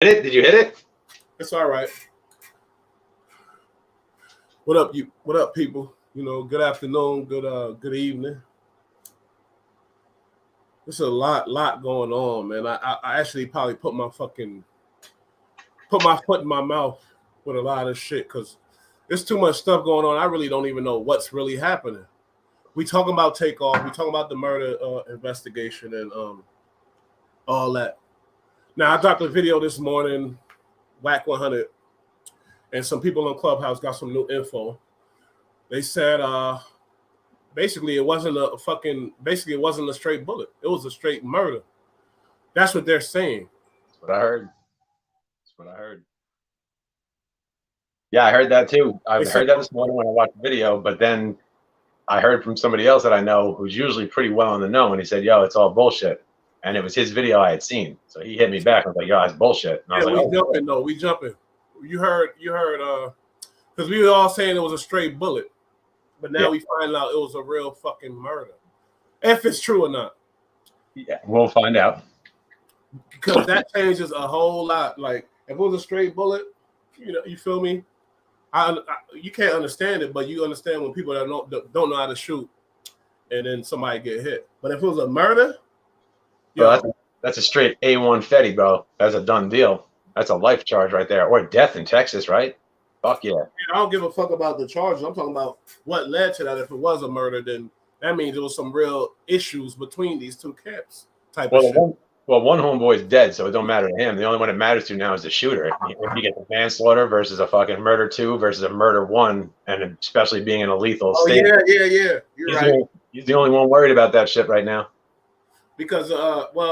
Hit it? Did you hit it? It's all right. What up, you? What up, people? You know, good afternoon, good evening. There's a lot going on, man. I actually probably put my foot in my mouth with a lot of shit because there's too much stuff going on. I really don't even know what's really happening. We talking about Takeoff. We talking about the murder investigation and all that. Now I dropped a video this morning, Whack 100, and some people on Clubhouse got some new info. They said basically it wasn't a straight bullet. It was a straight murder. That's what they're saying. That's what I heard. Yeah, I heard that too. I heard that this morning when I watched the video, but then I heard from somebody else that I know who's usually pretty well in the know, and he said, "Yo, it's all bullshit." And it was his video I had seen, so he hit me back. I was like, "Yo, it's bullshit." And I was like, we jumping. You heard, because we were all saying it was a straight bullet, but now we find out it was a real fucking murder. If it's true or not. Yeah, we'll find out. Because that changes a whole lot. Like, if it was a straight bullet, you feel me? You can't understand it, but you understand when people that don't know how to shoot, and then somebody get hit. But if it was a murder, bro, that's a straight A1 Fetty, bro. That's a done deal. That's a life charge right there, or death in Texas, right? Fuck yeah. I don't give a fuck about the charges. I'm talking about what led to that. If it was a murder, then that means there was some real issues between these two camps. Of shit. One homeboy's dead, so it don't matter to him. The only one it matters to now is the shooter. If you get the manslaughter versus a fucking murder 2 versus a murder 1, and especially being in a lethal state. Yeah. You're right. He's the only one worried about that shit right now. Because,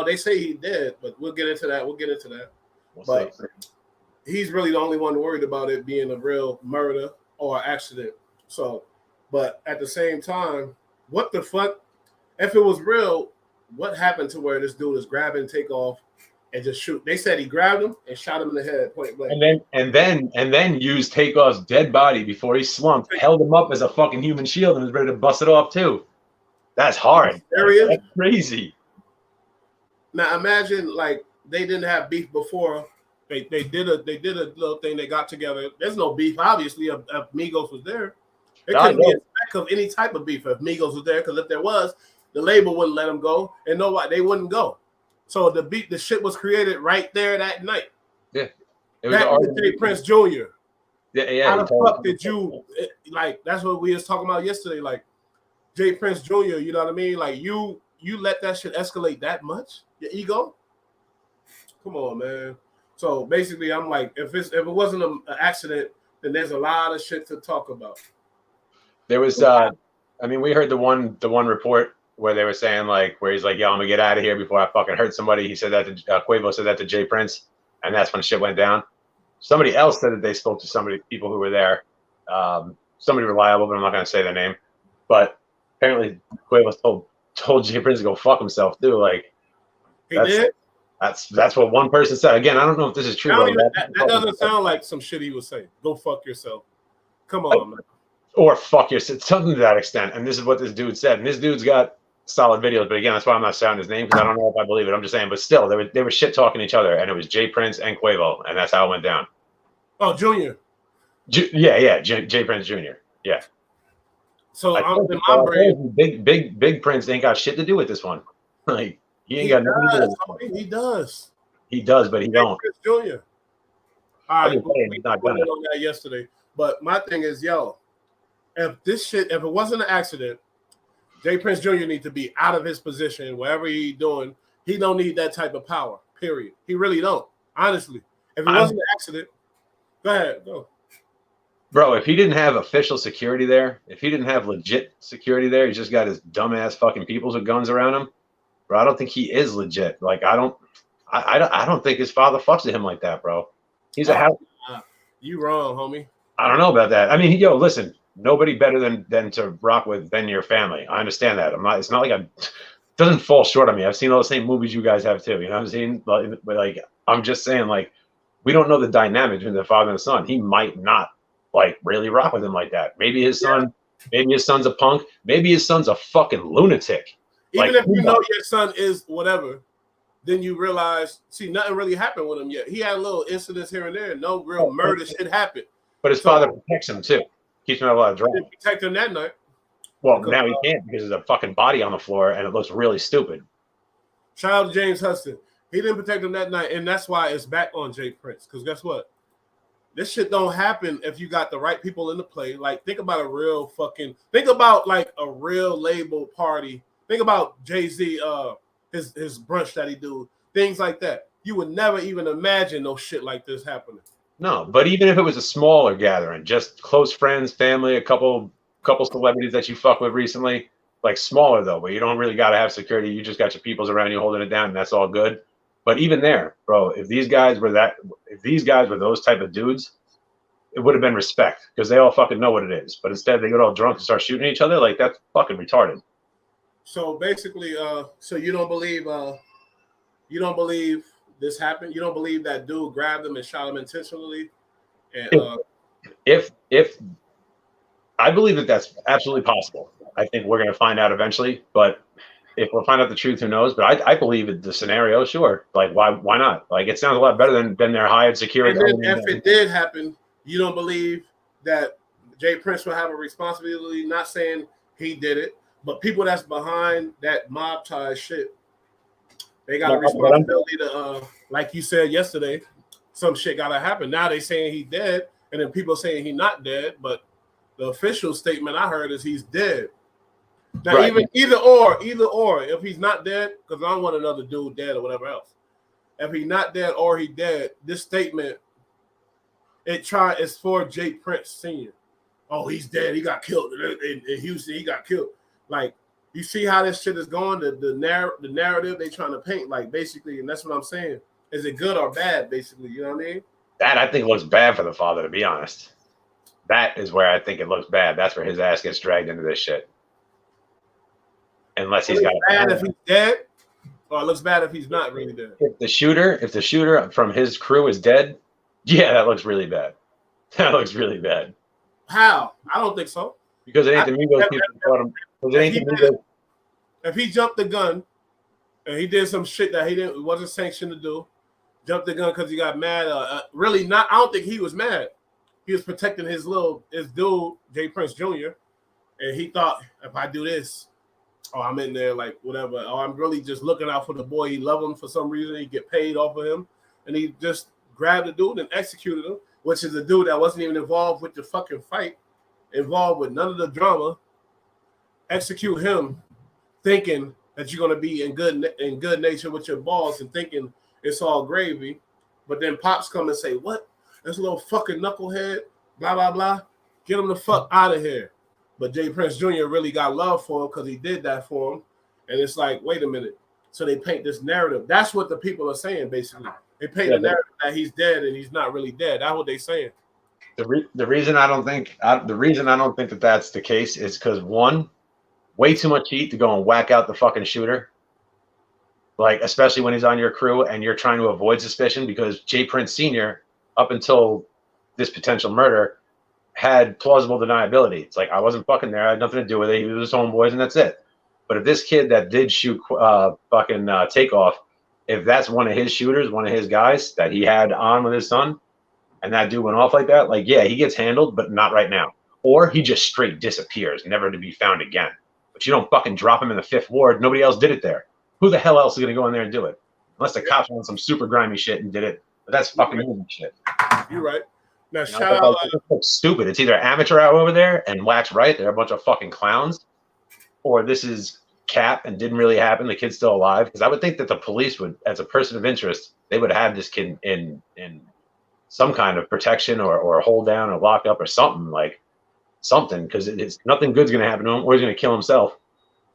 they say he dead, but we'll get into that. But he's really the only one worried about it being a real murder or accident. So, but at the same time, what the fuck? If it was real, what happened to where this dude is grabbing Takeoff and just shoot? They said he grabbed him and shot him in the head, point blank. And then used Takeoff's dead body before he slumped, held him up as a fucking human shield, and was ready to bust it off too. That's hard. That's crazy. Now imagine like they didn't have beef before. They did a little thing. They got together. There's no beef, obviously. If Migos was there, it couldn't be a speck of any type of beef if Migos was there. Because if there was, the label wouldn't let them go, and they wouldn't go. So the shit was created right there that night. Yeah, it was Jay Prince Jr. Yeah. How the fuck did you like? That's what we was talking about yesterday. Like Jay Prince Jr. You know what I mean? Like you let that shit escalate that much? Your ego? Come on, man. So basically, I'm like, if it wasn't an accident, then there's a lot of shit to talk about. There was, we heard the one report where they were saying where he's like, "Yo, I'm gonna get out of here before I fucking hurt somebody." He said that to Quavo said that to Jay Prince, and that's when shit went down. Somebody else said that they spoke to people who were there, somebody reliable, but I'm not gonna say their name. But apparently, Quavo told Jay Prince to go fuck himself too. Like, he did. That's what one person said. Again, I don't know if this is true. That doesn't sound like some shit he was saying. Go fuck yourself. Come on, man. Or fuck yourself. Something to that extent. And this is what this dude said. And this dude's got solid videos. But again, that's why I'm not shouting his name because I don't know if I believe it. I'm just saying. But still, they were shit talking each other. And it was Jay Prince and Quavo. And that's how it went down. Oh, Junior. Jay Prince Jr. Yeah. So I'm in my brain. Big Prince ain't got shit to do with this one. Like, he ain't got nothing to do with it. He does. He does, but he don't. Prince Jr. All right, we talked on that yesterday. But my thing is, if it wasn't an accident, Jay Prince Jr. needs to be out of his position, wherever he's doing. He don't need that type of power, period. He really don't, honestly. If it wasn't an accident, go ahead, go. Bro, if he didn't have official security there, if he didn't have legit security there, he's just got his dumbass fucking peoples with guns around him. Bro, I don't think he is legit. Like, I don't think his father fucks with him like that, bro. He's a house. You wrong, homie. I don't know about that. I mean, listen, nobody better than to rock with than your family. I understand that. It's not like it doesn't fall short on me. I've seen all the same movies you guys have too. You know what I'm saying? But like, I'm just saying, like, we don't know the dynamic between the father and the son. He might not really rock with him like that. Maybe his son's a punk. Maybe his son's a fucking lunatic. Even if you know your son is whatever, then you realize, see, nothing really happened with him yet. He had little incidents here and there. No real murder shit happened. But his father protects him too. Keeps him out of a lot of drama. Didn't protect him that night. Well, now he can't because there's a fucking body on the floor and it looks really stupid. Shout out to James Hudson. He didn't protect him that night, and that's why it's back on Jay Prince. Because guess what? This shit don't happen if you got the right people in the play. Like, think about think about like a real label party. Think about Jay-Z, his brunch that he do, things like that. You would never even imagine no shit like this happening. No, but even if it was a smaller gathering, just close friends, family, a couple celebrities that you fuck with recently, like smaller though, but you don't really got to have security. You just got your peoples around you holding it down, and that's all good. But even there, bro, if these guys were those type of dudes, it would have been respect because they all fucking know what it is. But instead, they get all drunk and start shooting each other. Like, that's fucking retarded. So basically, so you don't believe this happened? You don't believe that dude grabbed him and shot him intentionally? And if I believe that that's absolutely possible. I think we're going to find out eventually, but if we'll find out the truth, who knows? But I believe the scenario, sure. Like, why not? Like, it sounds a lot better than their hired security. And then if it did happen, you don't believe that Jay Prince will have a responsibility? Not saying he did it, but people that's behind that mob tie shit, they got a responsibility to, like you said yesterday, some shit got to happen. Now they saying he dead, and then people saying he not dead, but the official statement I heard is he's dead. Now, right. either or, if he's not dead, because I don't want another dude dead or whatever else. If he's not dead or he dead, this statement, it's for Jay Prince Sr. Oh, he's dead. He got killed in Houston. He got killed. Like, you see how this shit is going? The narrative they trying to paint, like, basically, and that's what I'm saying. Is it good or bad, basically? You know what I mean? That, I think, looks bad for the father, to be honest. That is where I think it looks bad. That's where his ass gets dragged into this shit. Unless he's got bad if he's dead, or it looks bad if he's not really dead. If the shooter from his crew is dead, yeah, that looks really bad. That looks really bad. How? I don't think so. Because it ain't the Migos people. If he jumped the gun and he did some shit that he wasn't sanctioned to do, jumped the gun because he got mad. Really not. I don't think he was mad. He was protecting his dude, Jay Prince Jr. And he thought, if I do this, I'm in there like whatever. I'm really just looking out for the boy. He loved him for some reason. He get paid off of him, and he just grabbed the dude and executed him, which is a dude that wasn't even involved with the fucking fight, involved with none of the drama. Execute him, thinking that you're gonna be in good nature with your boss and thinking it's all gravy, but then pops come and say, "What? This little fucking knucklehead, blah blah blah. Get him the fuck out of here." But Jay Prince Jr. really got love for him because he did that for him. And it's like, wait a minute. So they paint this narrative. That's what the people are saying, basically. They paint the narrative that he's dead and he's not really dead. That's what they're saying. The reason I don't think that that's the case is because, one, way too much heat to go and whack out the fucking shooter. Like, especially when he's on your crew and you're trying to avoid suspicion, because Jay Prince Sr., up until this potential murder, had plausible deniability. It's like, I wasn't fucking there. I had nothing to do with it. He was his homeboys, and that's it. But if this kid that did shoot Takeoff, if that's one of his shooters, one of his guys that he had on with his son, and that dude went off like that, like, yeah, he gets handled, but not right now. Or he just straight disappears, never to be found again. But you don't fucking drop him in the 5th Ward. Nobody else did it there. Who the hell else is going to go in there and do it? Unless the cops went some super grimy shit and did it. But that's fucking moving shit. You're right. Now, shout out. It looks stupid. It's either amateur out over there and wax right. They're a bunch of fucking clowns. Or this is cap and didn't really happen. The kid's still alive. Because I would think that the police would, as a person of interest, they would have this kid in some kind of protection or hold down or lock up or something. Because it's nothing good's going to happen to him or he's going to kill himself.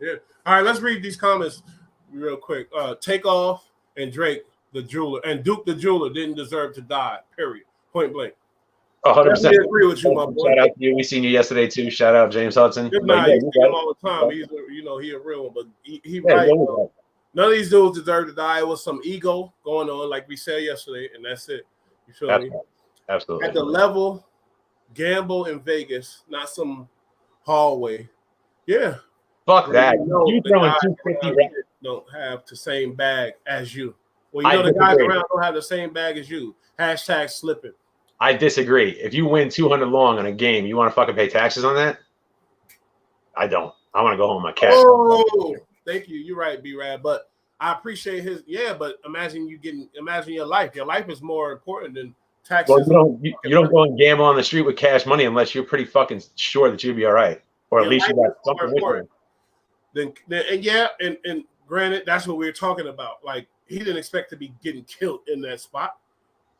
Yeah. All right, let's read these comments real quick. Takeoff and Drake, the jeweler, and Duke the jeweler didn't deserve to die, period. Point blank. 100%. I agree with you, my boy. Shout out to you. We seen you yesterday too. Shout out James Hudson. Good night. You see him all the time. He's he a real one, but he right. None of these dudes deserve to die. It was some ego going on, like we said yesterday, and that's it. You feel me? Absolutely. At the level, gamble in Vegas, not some hallway. Yeah. Fuck that. You throwing 250 don't have the same bag as you. Well, you know the guys around don't have the same bag as you. Hashtag slipping. I disagree. If you win 200 long on a game, you want to fucking pay taxes on that? I don't. I want to go home my cash. Oh, thank you. You're right, B-Rad. But I appreciate his. Yeah, but imagine your life. Your life is more important than taxes. Well, you don't go and gamble on the street with cash money unless you're pretty fucking sure that you'll be all right, or at least you got something with you. And granted, that's what we were talking about. Like, he didn't expect to be getting killed in that spot,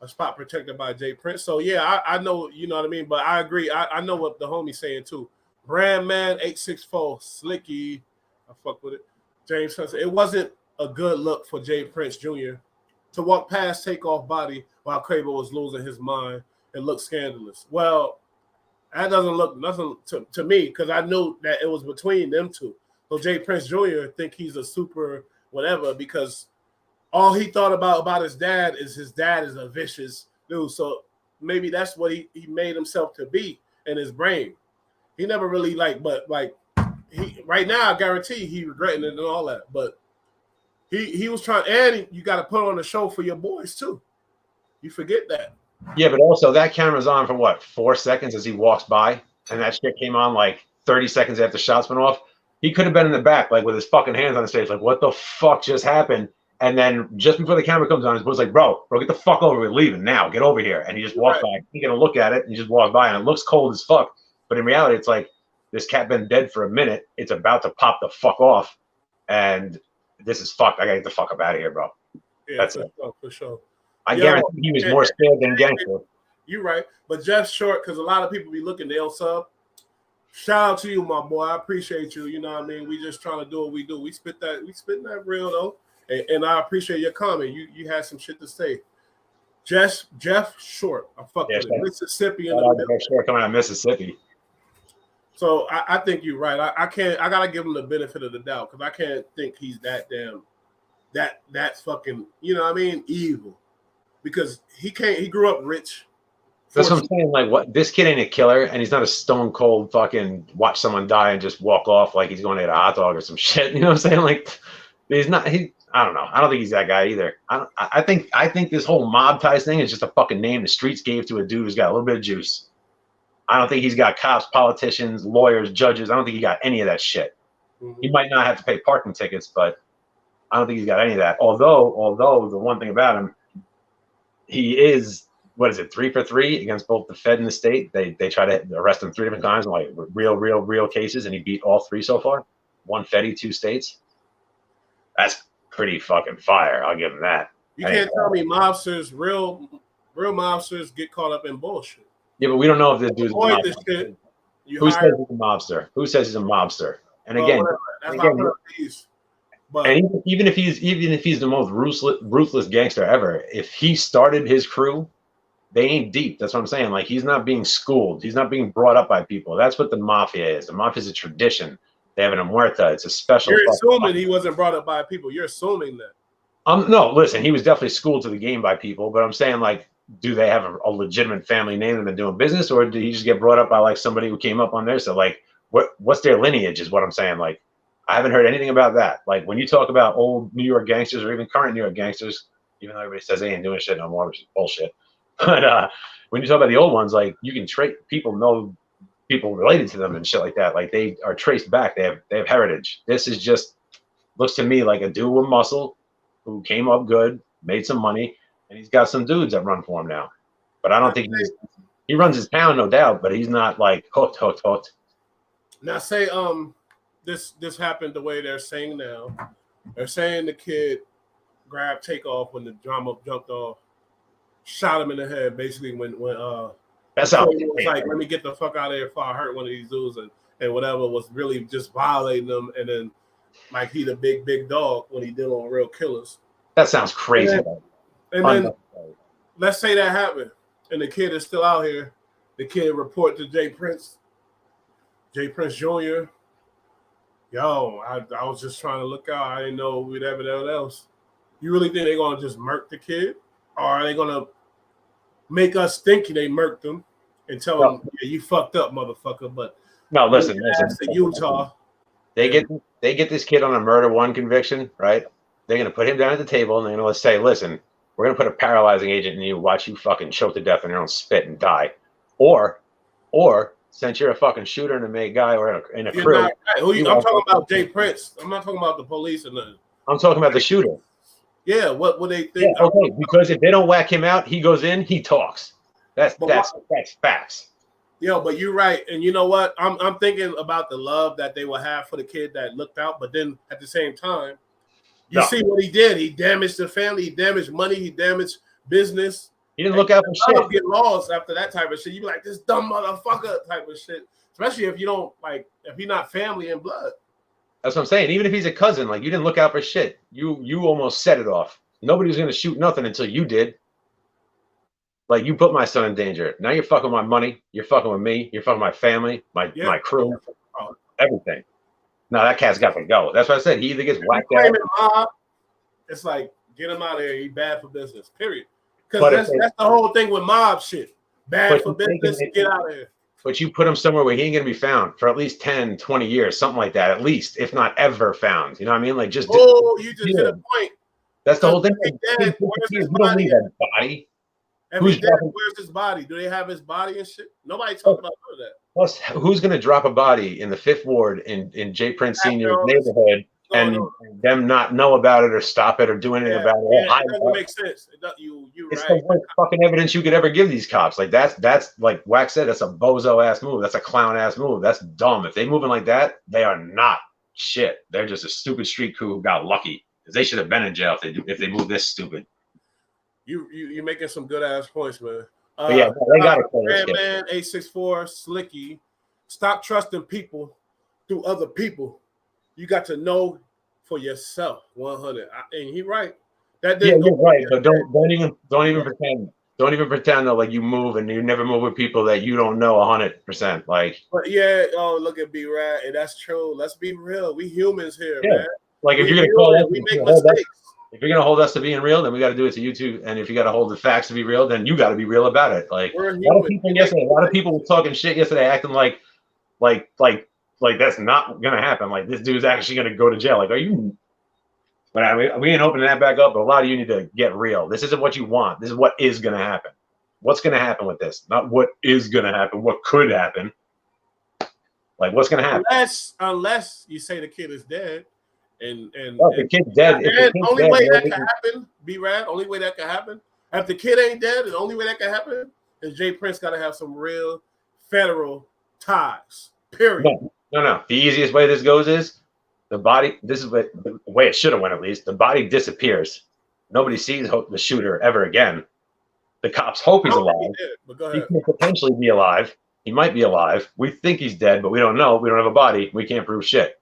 a spot protected by Jay Prince. So yeah, I know, you know what I mean. But I agree. I know what the homie's saying too. Brandman 864 Slicky, I fuck with it. James Hudson. It wasn't a good look for Jay Prince Jr. to walk past Takeoff body while Quavo was losing his mind. It looked scandalous. Well, that doesn't look nothing to me because I knew that it was between them two. So Jay Prince Jr. think he's a super whatever because all he thought about his dad is a vicious dude. So maybe that's what he made himself to be in his brain. He never really he right now I guarantee he regretting it and all that. But he was trying, and you got to put on a show for your boys too. You forget that. Yeah, but also that camera's on for what, 4 seconds as he walks by, and that shit came on like 30 seconds after shots went off. He could have been in the back, like with his fucking hands on his face, like what the fuck just happened? And then just before the camera comes on, his boy's like, bro, get the fuck over. We're leaving now. Get over here. And he just walks by. He's gonna look at it, and he just walks by, and it looks cold as fuck. But in reality, it's like this cat been dead for a minute. It's about to pop the fuck off, and this is fucked. I gotta get the fuck up out of here, bro. Yeah, that's it. For sure. I guarantee he was more scared than gangster. You're right. But Jeff Short, because a lot of people be looking, they'll sub. Shout out to you, my boy. I appreciate you. You know what I mean? We just trying to do what we do. We spitting that real though. And I appreciate your comment. You had some shit to say. Jeff Short. I fuck with it. Mississippi. Jeff Short coming out of Mississippi. So I think you're right. I gotta give him the benefit of the doubt because I can't think he's that damn that's fucking, you know what I mean, evil. Because he grew up rich. That's what I'm saying. Like, what? This kid ain't a killer, and he's not a stone cold fucking watch someone die and just walk off like he's going to get a hot dog or some shit. You know what I'm saying? Like, he's not. I don't know. I don't think he's that guy either. I think this whole mob ties thing is just a fucking name the streets gave to a dude who's got a little bit of juice. I don't think he's got cops, politicians, lawyers, judges. I don't think he got any of that shit. Mm-hmm. He might not have to pay parking tickets, but I don't think he's got any of that. Although the one thing about him, he is, what is it, 3 for 3 against both the Fed and the state. They try to arrest him 3 different times in like real cases, and he beat all 3 so far. 1 Fed, 2 states. That's pretty fucking fire. I'll give him that. You can't tell me mobsters, real mobsters get caught up in bullshit. Yeah, but we don't know if this dude's a mobster. Who says he's a mobster? Who says he's a mobster? And again, even if he's the most ruthless gangster ever, if he started his crew, they ain't deep. That's what I'm saying. Like, he's not being schooled. He's not being brought up by people. That's what the mafia is. The mafia is a tradition. They have an muerta. It's a special. You're assuming he wasn't brought up by people. You're assuming that. No, listen, he was definitely schooled to the game by people, but I'm saying, like, do they have a legitimate family name and been doing business, or did he just get brought up by like somebody who came up on there? So like, what's their lineage is what I'm saying. Like, I haven't heard anything about that. Like, when you talk about old New York gangsters or even current New York gangsters, even though everybody says they ain't doing shit no more, which is bullshit. But when you talk about the old ones, like, you can trace people, know people related to them and shit like that. Like, they are traced back. They have heritage. This is just, looks to me like a dude with muscle who came up good, made some money, and he's got some dudes that run for him now. But I don't think he runs his town, no doubt, but he's not like hooked. Now say this happened the way they're saying now. They're saying the kid grabbed Takeoff when the drama jumped off, shot him in the head, basically when that's how it was like, let me get the fuck out of here before I hurt one of these dudes, and whatever was really just violating them, and then like he the big dog when he dealing with real killers. That sounds crazy. And then let's say that happened, and the kid is still out here. The kid report to Jay Prince Jr. Yo, I was just trying to look out. I didn't know we'd ever know else. You really think they're gonna just murk the kid, or are they gonna make us think they murked him and tell him, yeah, you fucked up, motherfucker? But no, listen. To Utah, they get this kid on a murder 1 conviction, right? They're gonna put him down at the table and they're gonna say, "Listen, we're gonna put a paralyzing agent in you, watch you fucking choke to death in your own spit and die," or since you're a fucking shooter and a made guy or in a You're crew, not right. I'm talking about Jay Prince. I'm not talking about the police or nothing. I'm talking about the shooter. Yeah, what would they Yeah, think? okay, because if they don't whack him out, he goes in, he talks. That's facts. Yo, but you're right, and you know what? I'm thinking about the love that they will have for the kid that looked out, but then at the same time, you see what he did. He damaged the family. He damaged money. He damaged business. He didn't look out for shit. Get lost after that type of shit. You be like this dumb motherfucker type of shit. Especially if you don't like, if you're not family and blood. That's what I'm saying. Even if he's a cousin, like you didn't look out for shit. You almost set it off. Nobody was gonna shoot nothing until you did. Like you put my son in danger. Now you're fucking with my money. You're fucking with me. You're fucking with my family, my crew, everything. Now that cat's got to go. That's what I said. He either gets whacked out. It's like get him out of here. He's bad for business. Period. Because that's the whole thing with mob shit. Bad for business. Get out of here. But you put him somewhere where he ain't gonna be found for at least 10, 20 years, something like that. At least, if not ever found. You know what I mean? Like just. Oh, you just hit a point. That's the whole thing. Dead, you don't need that body. Where's his body? Do they have his body and shit? Nobody talked about none of that. Plus, who's going to drop a body in the 5th Ward in Jay Prince Sr.'s neighborhood and them not know about it or stop it or do anything about it? Yeah, it doesn't make sense. It's the worst fucking evidence you could ever give these cops. Like that's like Wax said, that's a bozo ass move. That's a clown ass move. That's dumb. If they moving like that, they are not shit. They're just a stupid street crew who got lucky. They should have been in jail if they move this stupid. You're making some good ass points, man. Yeah, they got it. Man, 864 Slicky. Stop trusting people through other people. You got to know for yourself. 100. And he's right. You're right. But don't even pretend. Don't even pretend that like you move and you never move with people that you don't know 100%. Like. But yeah. Oh, look at B-Rad. And that's true. Let's be real. We humans here, man. Like if you're gonna call us, we make mistakes. If you're gonna hold us to being real, then we got to do it to you too. And if you got to hold the facts to be real, then you got to be real about it. Like a lot of people were talking shit yesterday, acting like that's not gonna happen. Like this dude's actually gonna go to jail. Like, are you? But I mean, we ain't opening that back up. But a lot of you need to get real. This isn't what you want. This is what is gonna happen. What's gonna happen with this? Not what is gonna happen. What could happen? Like what's gonna happen? Unless you say the kid is dead. And the kid's dead. Only way that can happen, B-Rad, only way that can happen. If the kid ain't dead, the only way that can happen is Jay Prince got to have some real federal ties. Period. No. The easiest way this goes is the body. This is the way it should have went. At least the body disappears. Nobody sees the shooter ever again. The cops hope he's alive. He could potentially be alive. He might be alive. We think he's dead, but we don't know. We don't have a body. We can't prove shit.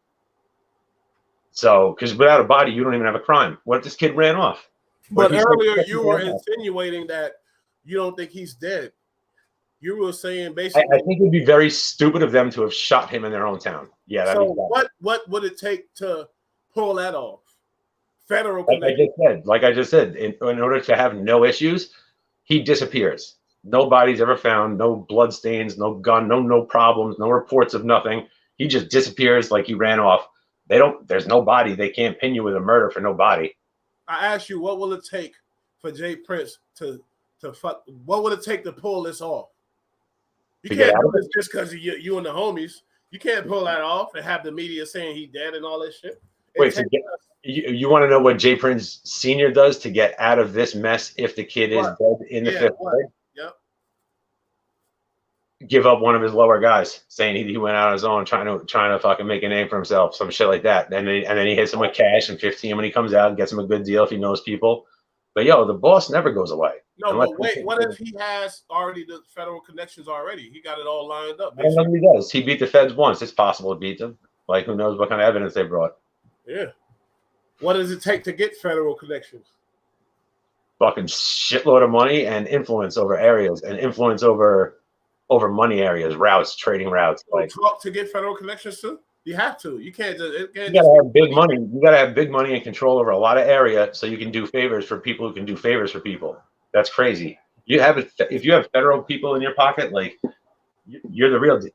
So, because without a body, you don't even have a crime. What if this kid ran off? But earlier you were insinuating that you don't think he's dead. You were saying basically. I think it would be very stupid of them to have shot him in their own town. Yeah. So what would it take to pull that off? Federal. Like I just said, in order to have no issues, he disappears. No bodies ever found. No blood stains. No gun. No problems. No reports of nothing. He just disappears like he ran off. There's no body. They can't pin you with a murder for no body. I asked you, what will it take for Jay Prince to fuck? What would it take to pull this off? You can't do this just because you and the homies. You can't pull that off and have the media saying he dead and all that shit. Wait, so you want to know what Jay Prince Sr. does to get out of this mess if the kid is dead in the 5th grade? Yep. Give up one of his lower guys, saying he went out on his own, trying to fucking make a name for himself, some shit like that. And then he hits him with cash and 15 when he comes out, gets him a good deal if he knows people. But the boss never goes away. No, but wait, what if he has already the federal connections already? He got it all lined up. I don't know if he does. He beat the feds once. It's possible to beat them. Like, who knows what kind of evidence they brought. Yeah. What does it take to get federal connections? Fucking shitload of money and influence over areas and influence over money areas, routes, trading routes. Like talk to get federal connections too. You have to. You can't just. You gotta have big money. You gotta have big money and control over a lot of area, so you can do favors for people who can do favors for people. That's crazy. If you have federal people in your pocket, like you're the real deal.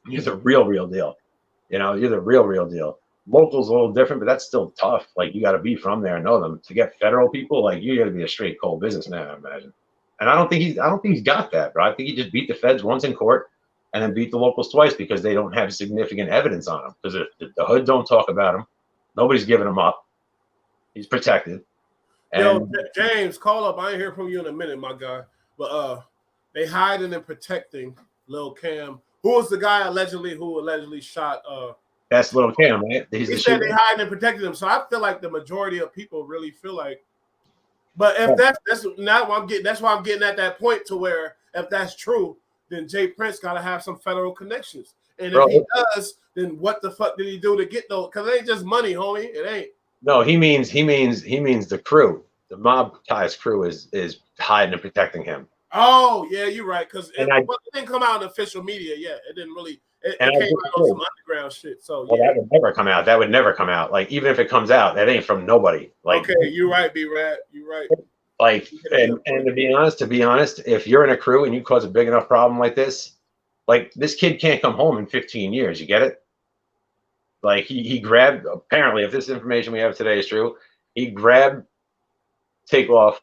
You're the real deal. You're the real deal. local's a little different, but that's still tough. Like you got to be from there and know them. To get federal people, like you got to be a straight cold businessman, I imagine. And I don't think he's got that, bro. I think he just beat the feds once in court, and then beat the locals twice because they don't have significant evidence on him. Because the hood don't talk about him, nobody's giving him up. He's protected. Yo, And James, call up. I ain't hear from you in a minute, my guy. But they hiding and protecting Lil Cam. Who was the guy who allegedly shot? that's Lil Cam, right? He's he the said shooter. they hiding and protecting him. So I feel like the majority of people really feel like. But if that's not what I'm getting, that's why I'm getting at that point to where if that's true, then Jay Prince got to have some federal connections. And if he does, then what the fuck did he do to get those? Because it ain't just money, homie. It ain't. No, he means the crew. The mob ties crew is hiding and protecting him. Oh yeah, you're right. Because it didn't come out in official media yet. It didn't really. It came out on some underground shit. So well, that would never come out. That would never come out. Like even if it comes out, that ain't from nobody. Like okay, you're right, B-Rad. You're right. Like and to be honest, if you're in a crew and you cause a big enough problem like this kid can't come home in 15 years. You get it? Like he grabbed, apparently, if this information we have today is true, he grabbed Takeoff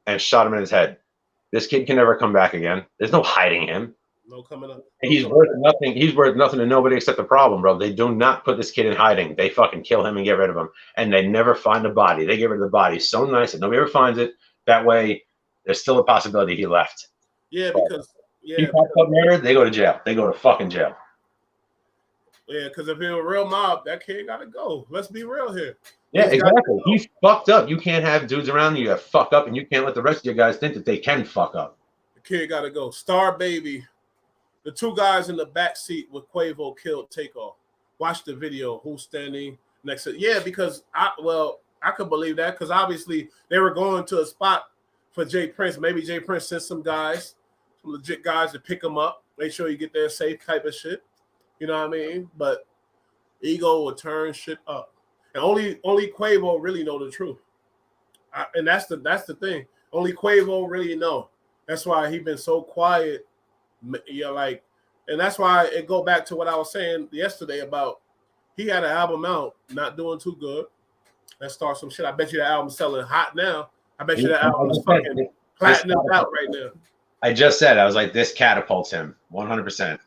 and shot him in his head. This kid can never come back again. There's no hiding him. No coming up. He's worth nothing. He's worth nothing to nobody except the problem, bro. They do not put this kid in hiding. They fucking kill him and get rid of him. And they never find the body. They get rid of the body so nice that nobody ever finds it. That way, there's still a possibility he left. Yeah, because he pops up murdered, they go to jail. They go to fucking jail. Yeah, because if you're a real mob, that kid got to go. Let's be real here. Yeah, exactly. He's fucked up. You can't have dudes around you that fuck up, and you can't let the rest of your guys think that they can fuck up. The kid got to go. Star Baby, the two guys in the back seat with Quavo killed Takeoff. Watch the video. Who's standing next to? Yeah, because I could believe that because obviously they were going to a spot for Jay Prince. Maybe Jay Prince sent some guys, some legit guys to pick him up, make sure you get there safe type of shit. You know what I mean? But ego will turn shit up. And only Quavo really know the truth. And that's the thing. Only Quavo really know. That's why he been so quiet. Yeah, like, and that's why it go back to what I was saying yesterday about he had an album out, not doing too good. Let's start some shit. I bet you the album's selling hot now. I bet you the album is fucking platinum out right now. I just said, I was like, this catapults him 100%.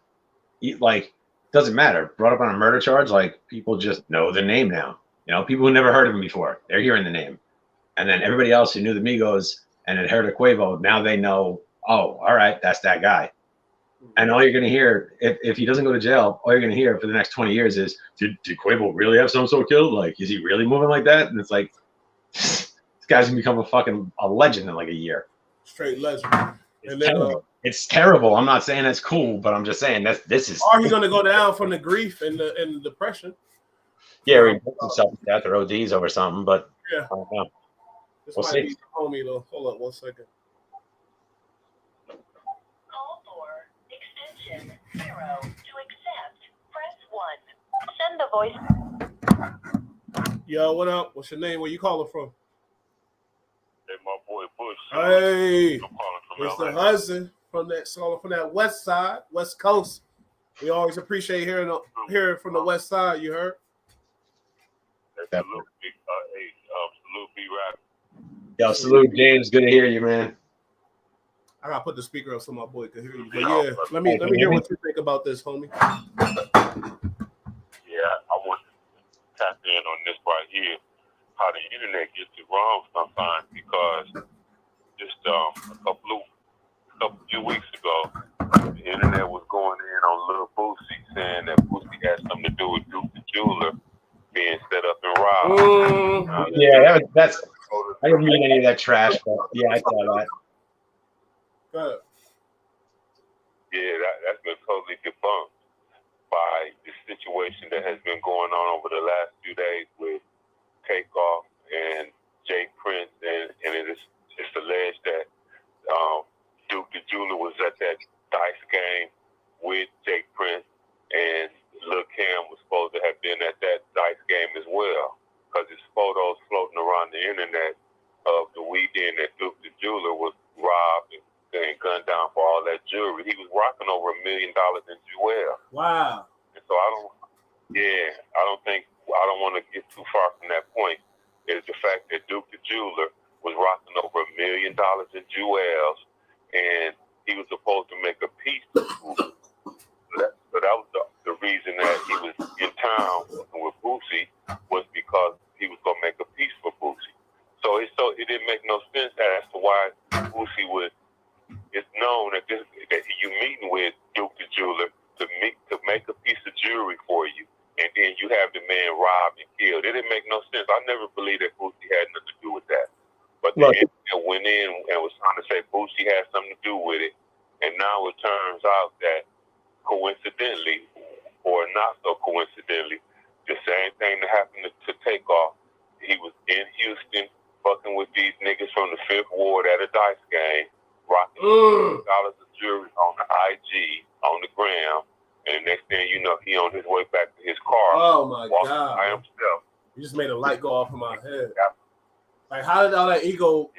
Like, doesn't matter. Brought up on a murder charge, like, people just know the name now. You know, people who never heard of him before, they're hearing the name. And then everybody else who knew the Migos and had heard of Quavo, now they know, oh, all right, that's that guy. And all you're going to hear, if he doesn't go to jail, all you're going to hear for the next 20 years is, did Quavo really have so-and-so killed? Like, is he really moving like that? And it's like, this guy's going to become a legend in like a year. Straight legend. It's terrible. I'm not saying it's cool, but I'm just saying this is. Are he going to go down from the grief and the depression? Yeah, he puts himself to death or ODs over something, but yeah. I don't know. This we'll might be homie though. Hold up 1 second. Call for extension 0 to accept. Press 1. Send the voice. Yo, what up? What's your name? Where you calling from? Hey, my boy Bush. Hey, I'm calling from it's LA. the husband from that west side, west coast. We always appreciate hearing from the west side. You heard? Salute B-Rap. Yo, salute James. Good to hear you, man. I gotta put the speaker up so my boy can hear you. But yeah, let me hear what you think about this, homie. Yeah, I want to tap in on this right here. How the internet gets it wrong sometimes because just a few weeks ago, the internet was going in on Lil Boosie saying that Boosie had something to do with Duke the Jeweler being set up and robbed. Yeah, that's. I didn't read any of that trash, but yeah, I saw that. Yeah, that's been totally debunked by the situation that has been going on over the last few days with Takeoff and Jay Prince, and it's alleged that Duke the Jeweler was at that dice game with Jay Prince, and Lil Cam was supposed to have been at that dice game as well, because there's photos floating around the internet of the weekend that Duke the Jeweler was robbed and gunned down for all that jewelry. He was rocking over $1 million in jewelry. Wow. And so I don't think I don't want to get too far from that point, is the fact that Duke the Jeweler was rocking over $1 million in jewels, and he was supposed to make a piece with Boosie. So that was the reason that he was in town working with Boosie, was because he was going to make a piece for Boosie. So it didn't make no sense as to why Boosie would. It's known that you meeting with Duke the Jeweler to make a piece of jewelry for you, and then you have the man robbed and killed. It didn't make no sense. I never believed that Boosie had nothing to do with that. But the internet went in and was trying to say Boosie had something to do with it, and now it turns out that coincidentally, or not so coincidentally, the same thing that happened to Takeoff. He was in Houston fucking with these niggas from the Fifth Ward at a dice game, rocking dollars of jewelry on the IG, on the gram, and the next thing you know, he on his way back to his car. Oh my walking God. by himself. You just made a light go off in my head. Like, how did all that ego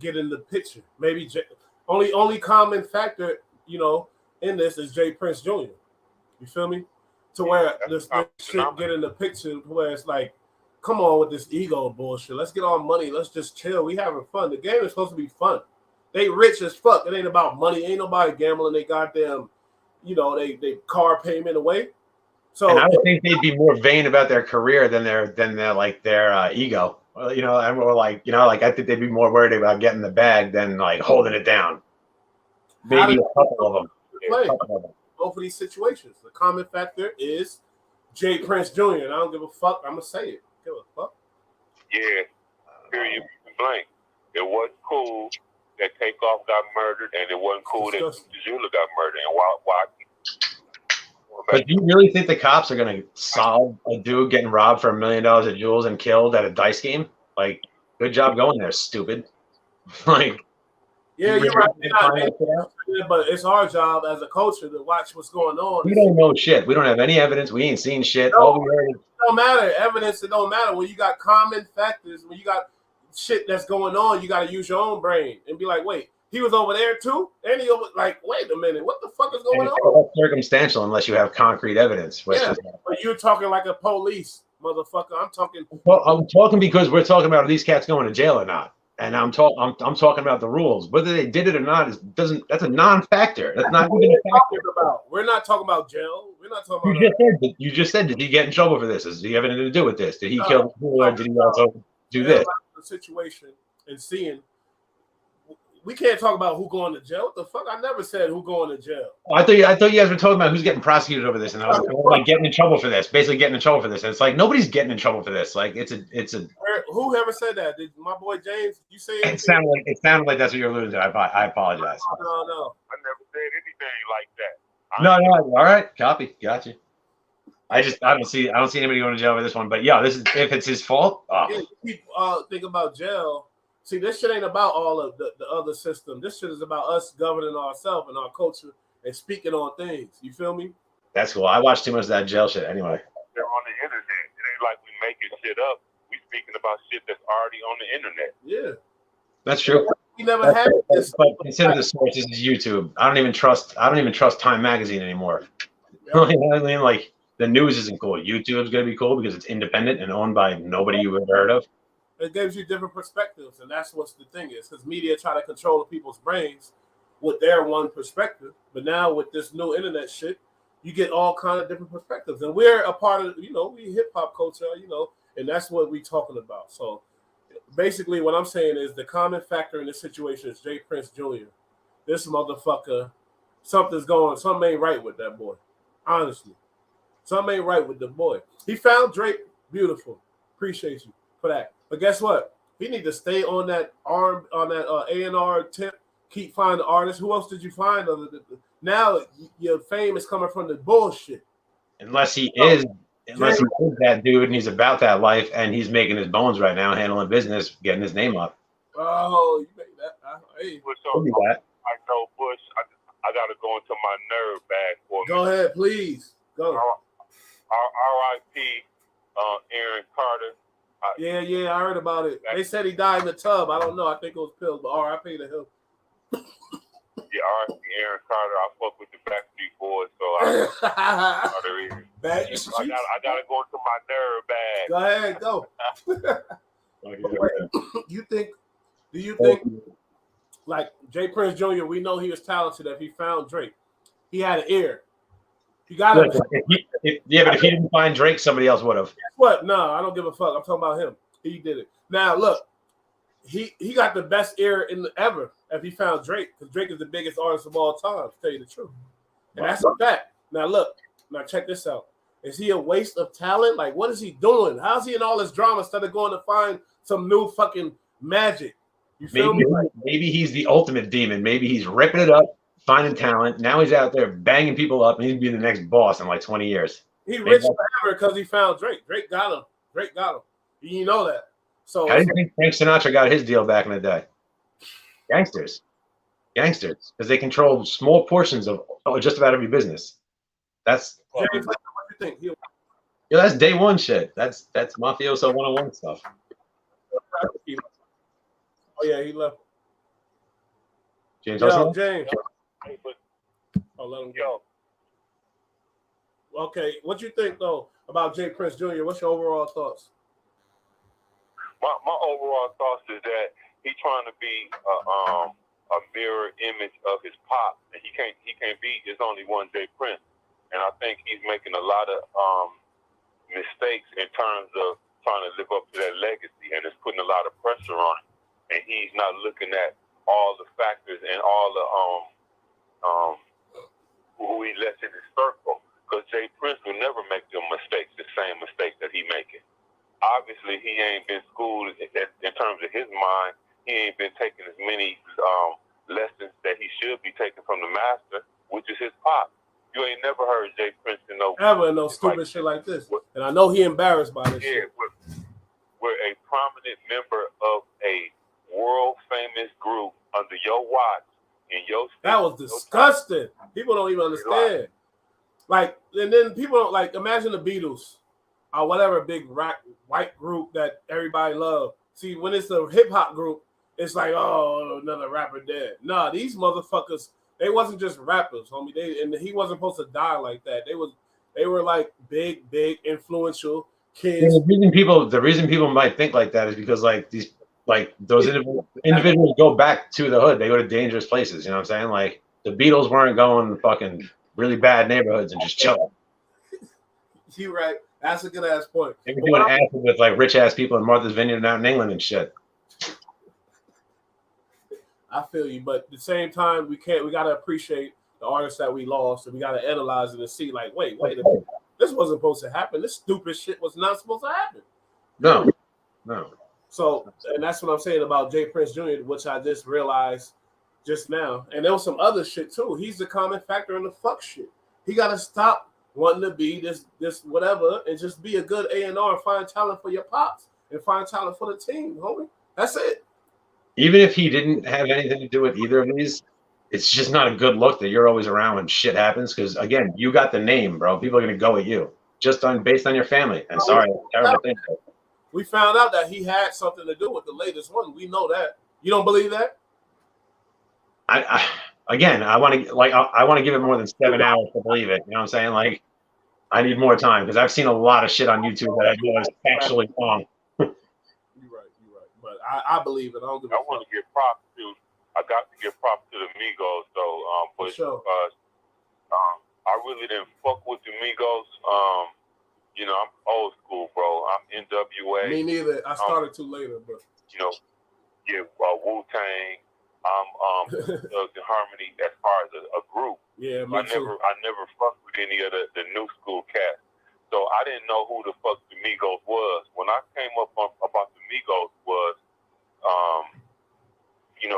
get in the picture? Maybe only common factor, in this is Jay Prince Jr. You feel me? To where this shit get in the picture, to where it's like, come on with this ego bullshit. Let's get our money. Let's just chill. We having fun. The game is supposed to be fun. They rich as fuck. It ain't about money. Ain't nobody gambling. They goddamn, they car payment away. So, and I would think they'd be more vain about their career than their ego. I think they'd be more worried about getting the bag than like holding it down. Maybe a couple of them. Both of these situations. The common factor is Jay Prince Jr. And I don't give a fuck. I'm gonna say it. Give a fuck. Yeah. Period. Blank. It wasn't cool that Takeoff got murdered, and it wasn't cool that Jula got murdered. And why? But do you really think the cops are going to solve a dude getting robbed for $1 million of jewels and killed at a dice game? Like, good job going there, stupid. Like, yeah, you're right. But it's our job as a culture to watch what's going on. We don't know shit. We don't have any evidence. We ain't seen shit. No, all we heard is, it don't matter. Evidence, it don't matter. When you got common factors, when you got shit that's going on, you got to use your own brain and be like, wait, he was over there too? And he was like, wait a minute, what the fuck is going on? It's circumstantial unless you have concrete evidence. Yeah, but you're talking like a police motherfucker. I'm talking because we're talking about are these cats going to jail or not. And I'm talking about the rules. Whether they did it or not that's a non-factor. That's not even a factor. We're not talking about jail. We're not talking about you just said, did he get in trouble for this? Does he have anything to do with this? Did he kill people or did he also do this? The situation and seeing, we can't talk about who going to jail. What the fuck? I never said who going to jail. I thought you guys were talking about who's getting prosecuted over this, and I was like getting in trouble for this. Basically, getting in trouble for this. And it's like nobody's getting in trouble for this. Like it's a. Who ever said that? Did my boy James? You say it sounded like that's what you're alluding to. I apologize. No. I never said anything like that. No. All right, copy. Got you. I don't see anybody going to jail for this one. But yeah, this is if it's his fault. Oh. Yeah, you think about jail. See, this shit ain't about all of the other system. This shit is about us governing ourselves and our culture and speaking on things. You feel me? That's cool. I watch too much of that jail shit anyway. They're on the internet. It ain't like we making shit up. We speaking about shit that's already on the internet. Yeah. That's true. We never had this. But consider the source. This is YouTube. I don't even trust Time Magazine anymore. Yep. You know what I mean? Like the news isn't cool. YouTube's gonna be cool because it's independent and owned by nobody you've ever heard of. It gives you different perspectives, and that's what the thing is. Because media try to control the people's brains with their one perspective, but now with this new internet shit, you get all kind of different perspectives. And we're a part of, we hip hop culture, and that's what we're talking about. So basically, what I'm saying is the common factor in this situation is Jay Prince Jr. This motherfucker, something ain't right with that boy. Honestly, something ain't right with the boy. He found Drake beautiful. Appreciate you for that. But guess what? He need to stay on that A&R tip. Keep finding artists. Who else did you find? Now your fame is coming from the bullshit. Unless he is that dude and he's about that life and he's making his bones right now, handling business, getting his name up. Oh, you make that. Hey. I know Bush. I got to go into my nerve bag for me. Go ahead, please. Go. R.I.P. Aaron Carter. Yeah, I heard about it. They said he died in the tub. I don't know. I think it was pills, but R.I.P. to him. Yeah, R.I.P. Aaron Carter. I fuck with the Backstreet Boys, so I gotta go into my nerve bag. Go ahead, go. Fuck Do you think, like Jay Prince Jr., we know he was talented if he found Drake. He had an ear. You got yeah. to. But if he didn't find Drake, somebody else would have. Guess what? No, I don't give a fuck. I'm talking about him. He did it. Now, look, he got the best ear ever if he found Drake, because Drake is the biggest artist of all time, to tell you the truth. And that's a fact. Now, look. Now, check this out. Is he a waste of talent? Like, what is he doing? How's he in all this drama instead of going to find some new fucking magic? You feel me? Maybe he's the ultimate demon. Maybe he's ripping it up, finding talent. Now he's out there banging people up, and he's being the next boss in like 20 years. He rich forever because he found Drake. Drake got him. You know that. So I didn't think Frank Sinatra got his deal back in the day. Gangsters, because they control small portions of just about every business. That's James, what do you think? Yeah, that's day one shit. That's mafioso 101 stuff. Oh yeah, he left. James, James. Oh, let him go. Okay, what you think though about Jay Prince Jr.? What's your overall thoughts? My overall thoughts is that he's trying to be a mirror image of his pop, and he can't be. There's only one Jay Prince, and I think he's making a lot of mistakes in terms of trying to live up to that legacy, and it's putting a lot of pressure on him. And he's not looking at all the factors and all the who he lets in his circle. Because Jay Prince will never make them mistakes, the same mistakes that he making. Obviously, he ain't been schooled in terms of his mind. He ain't been taking as many lessons that he should be taking from the master, which is his pop. You ain't never heard Jay Prince in no stupid shit like this. And I know he embarrassed by this shit. We're a prominent member of a world famous group under your watch in your state. That was disgusting. People don't even understand. Like, and then people don't like imagine the Beatles or whatever big rock white group that everybody loved. See, when it's a hip hop group, it's like, oh, another rapper dead. Nah, these motherfuckers, they wasn't just rappers, homie. And he wasn't supposed to die like that. They were like big, influential kids. The reason people might think like that is because those individuals go back to the hood. They go to dangerous places. You know what I'm saying? Like the Beatles weren't going fucking really bad neighborhoods and just chilling. You're right. That's a good ass point. They were doing acid with like rich ass people in Martha's Vineyard out in England and shit. I feel you, but at the same time, we gotta appreciate the artists that we lost, and we gotta analyze it and see, like, wait a minute, this wasn't supposed to happen. This stupid shit was not supposed to happen. No. So, and that's what I'm saying about Jay Prince Jr., which I just realized just now. And there was some other shit too. He's the common factor in the fuck shit. He gotta stop wanting to be this whatever and just be a good A&R and find talent for your pops and find talent for the team, homie. That's it. Even if he didn't have anything to do with either of these, it's just not a good look that you're always around when shit happens. Because again, you got the name, bro. People are gonna go at you based on your family. And sorry, terrible thing. We found out that he had something to do with the latest one. We know that. You don't believe that? I want to give it more than 7 hours to believe it. You know what I'm saying? Like, I need more time because I've seen a lot of shit on YouTube that I know is actually wrong. You're right. But I believe it. I got to give props to the Migos though. For sure. I really didn't fuck with the Migos. You know, I'm old school, bro. I'm NWA. Me neither. I started too later, but Wu-Tang. I'm the Harmony as far as a group. Yeah, I never fucked with any of the new school cats. So I didn't know who the fuck the Migos was. When I came up about the Migos was,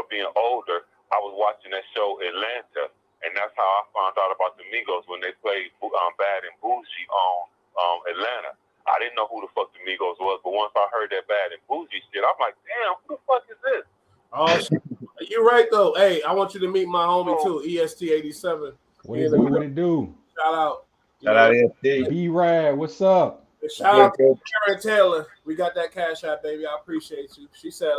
being older, I was watching that show Atlanta, and that's how I found out about the Migos when they played Bad and Bougie on Atlanta. I didn't know who the fuck the Migos was, but once I heard that Bad and Bougie shit, I'm like, damn, who the fuck is this? Oh, you're right though. Hey, I want you to meet my homie too, EST87. What it do? Shout out EST. B-Rad, what's up? Shout out to Karen Taylor. We got that cash out, baby. I appreciate you. She said,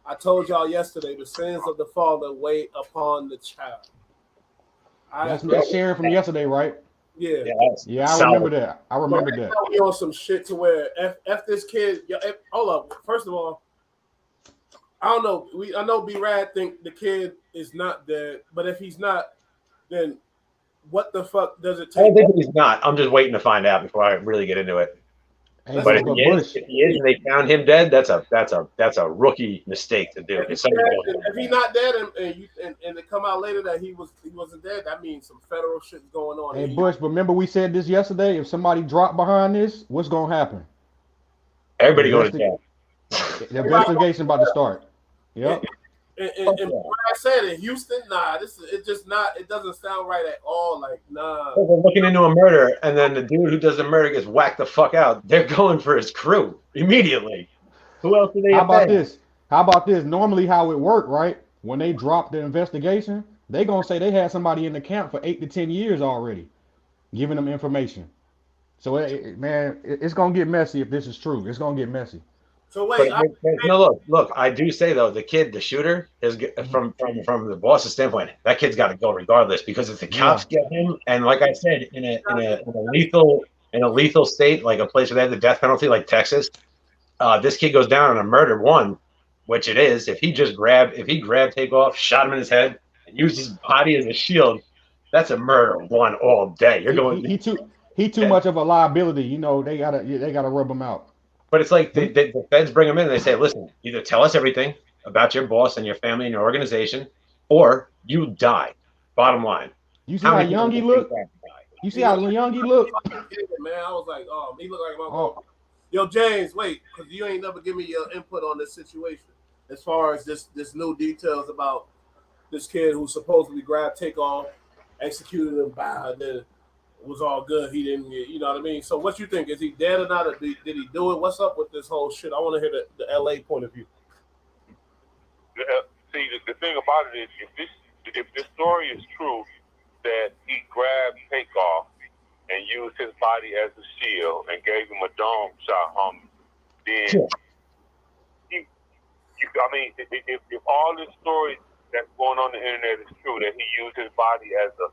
I told y'all yesterday the sins of the father weigh upon the child. That's Sharon from yesterday, right? Yeah. Yeah, I solid. remember that. I remember But that. now we on some shit to where if this kid, hold up. First of all, I don't know. I know B Rad think the kid is not dead, but if he's not, then what the fuck does it I don't take? think he's not. I'm just waiting to find out before I really get into it. Hey, But but Bush, if he is, and they found him dead, that's a rookie mistake to do. If he's not dead, and it come out later that he wasn't dead, that means some federal shit's going on. hey Bush, but remember we said this yesterday. If somebody dropped behind this, what's gonna happen? Everybody going to jail. The investigation about to start. Yep. And what I said in Houston, nah, it doesn't sound right at all. Like, nah. They're looking into a murder, and then the dude who does the murder gets whacked the fuck out. They're going for his crew immediately. Who else do they How about offend? this? How about this? Normally, how it worked, right? When they drop the investigation, they gonna say they had somebody in the camp for 8 to 10 years already, giving them information. So, it's gonna get messy if this is true. It's gonna get messy. So wait, No, look. I do say though, the kid, the shooter, is from the boss's standpoint. That kid's got to go regardless because if the cops get him, and like I said, in a lethal state, like a place where they have the death penalty, like Texas, this kid goes down on a murder one, which it is. If he grabbed Takeoff, shot him in his head, and used his body as a shield, that's a murder one all day. You're going. He too much of a liability. You know they gotta rub him out. But it's like the feds bring him in and they say, listen, either tell us everything about your boss and your family and your organization, or you die. Bottom line. You see how young he looked? You see how young he looked? Man, I was like, oh, he looked like my uncle. Yo, James, wait, because you ain't never give me your input on this situation as far as this new details about this kid who supposedly grabbed Takeoff, executed him, and then it was all good. He didn't get, you know what I mean? So what you think? Is he dead or not? Or did he do it? What's up with this whole shit? I want to hear the LA point of view. See, the thing about it is, if this story is true, that he grabbed Takeoff and used his body as a shield and gave him a dome shot, then if all this story that's going on the internet is true, that he used his body as a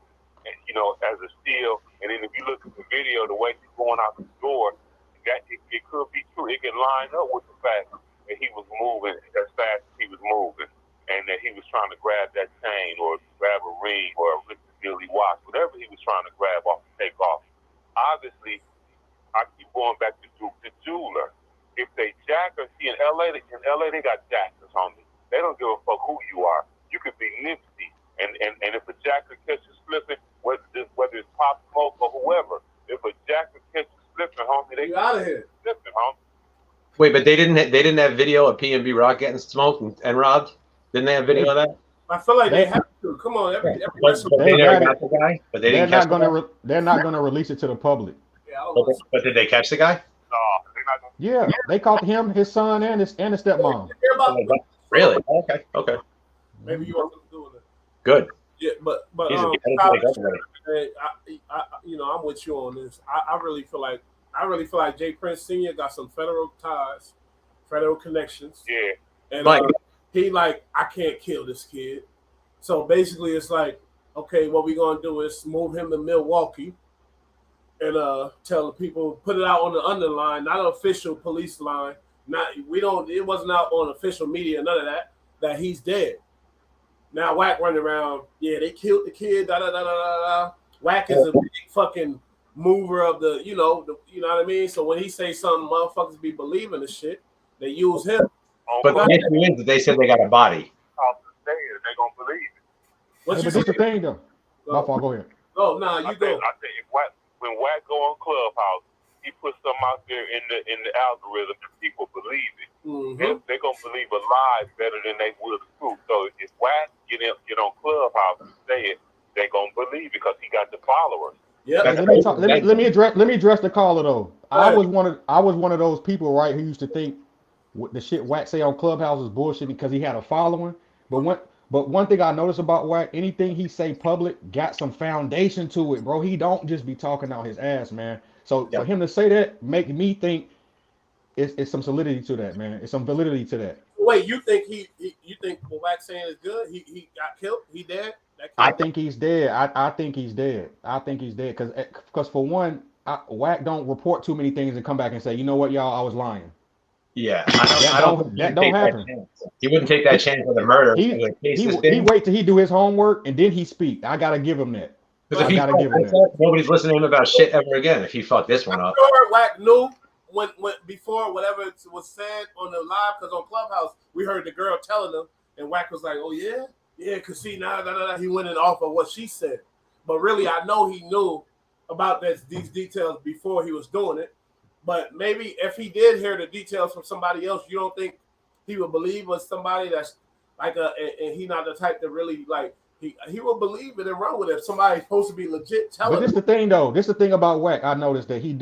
shield, and then if you look at the video, the way he's going out the door, that it could be true. It can line up with the fact that he was moving as fast as he was moving, and that he was trying to grab that chain or grab a ring or a Richard Gere watch, whatever he was trying to grab off the Takeoff. Obviously, I keep going back to Duke the jeweler. If they jacker, see in LA they got jackers, homie. They don't give a fuck who you are. You could be Nipsey, and if a jacker catches slipping, whether it's Pop Smoke or whoever, if a jacker catches slipping, homie, they out of here. Slipping, homie. Wait, but they didn't have video of PNB Rock getting smoked and robbed? Didn't they have video of that? I feel like they have to. Come on, every but they never got the guy. But they didn't catch the guy? They're not gonna release it to the public. Yeah, but did they catch the guy? No, they're not gonna. Yeah, they caught him, his son, and his stepmom. Really? Okay. Maybe you want to do it. Good. Yeah, but I'm with you on this. I really feel like Jay Prince Sr. got some federal ties, federal connections. Yeah. And he like, I can't kill this kid. So basically it's like, okay, what we're gonna do is move him to Milwaukee and tell the people, put it out on the underline, not an official police line. It wasn't out on official media, none of that he's dead. Now Wack running around, yeah, they killed the kid, Wack is a big fucking mover of the, you know what I mean? So when he say something, motherfuckers be believing the shit. They use him. But the issue is that they said they got a body. They're gonna believe it. But this the thing though. My fault, go ahead. Oh, no, you go. I think when Wack go on Clubhouse, he puts something out there in the algorithm and people believe it. Mm-hmm. They're gonna believe a lie better than they will the truth. So if Wack get on Clubhouse and say it, they're gonna believe because he got the followers. Yeah. Let me address the caller though. I was one of those people, right, who used to think the shit Wack say on Clubhouse is bullshit because he had a following. But one thing I noticed about Wack, anything he say public got some foundation to it, bro. He don't just be talking out his ass, man. So for him to say that make me think it's some solidity to that, man. It's some validity to that. Wait, you think you think what Wack saying is good? He got killed? He dead? I think he's dead. I think he's dead. I think he's dead because for one, Wack don't report too many things and come back and say, you know what, y'all, I was lying. Yeah, I don't think That he'd don't take that happen. chance. He wouldn't take that chance with a murder. He Of a case he this he big. wait till he do his homework and then he speak. I gotta give him that. Because if I he gotta fucked give him this that. up, nobody's listening to him about shit ever again. If he fucked this one I'm up. sure Wack knew when before whatever was said on the live, because on Clubhouse we heard the girl telling him, and Wack was like, "Oh yeah, because see now he went in off of what she said." But really, I know he knew about these details before he was doing it. But maybe if he did hear the details from somebody else, you don't think he would believe was somebody that's like and he not the type to really like he will believe it and run with it. If somebody's supposed to be legit telling But this him. the thing though. This the thing about Wack. I noticed that he'll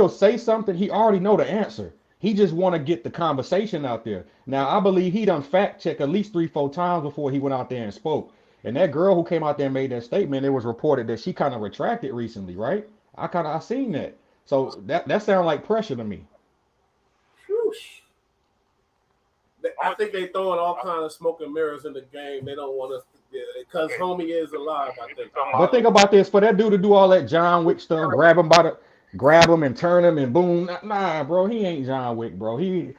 say something. He already know the answer. He just want to get the conversation out there. Now I believe he done fact check at least 3-4 times before he went out there and spoke. And that girl who came out there and made that statement, it was reported that she kind of retracted recently, right? I seen that. So that sounds like pressure to me. Whoosh. I think they throwing all kind of smoke and mirrors in the game. They don't want us to because homie is alive. I think. But think about this: for that dude to do all that John Wick stuff, grab him and turn him and boom, nah, bro, he ain't John Wick, bro. It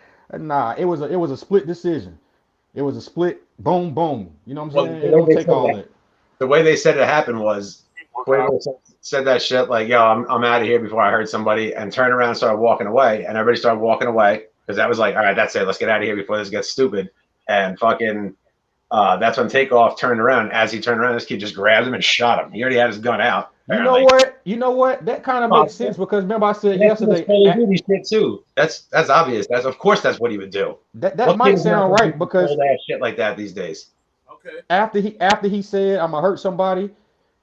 was a split decision. It was a split, boom, boom. You know what I'm saying? It don't take all that. The way they said it happened was Quavo said that shit like, "Yo, I'm out of here" before I heard somebody, and turned around and started walking away, and everybody started walking away because that was like, all right, that's it, let's get out of here before this gets stupid. And fucking, that's when Takeoff turned around. As he turned around, this kid just grabbed him and shot him. He already had his gun out. Apparently. You know what? That kind of makes sense because remember I said yesterday. Shit too. That's obvious. Of course that's what he would do. That might sound right because shit like that these days. Okay. After he said I'm gonna hurt somebody,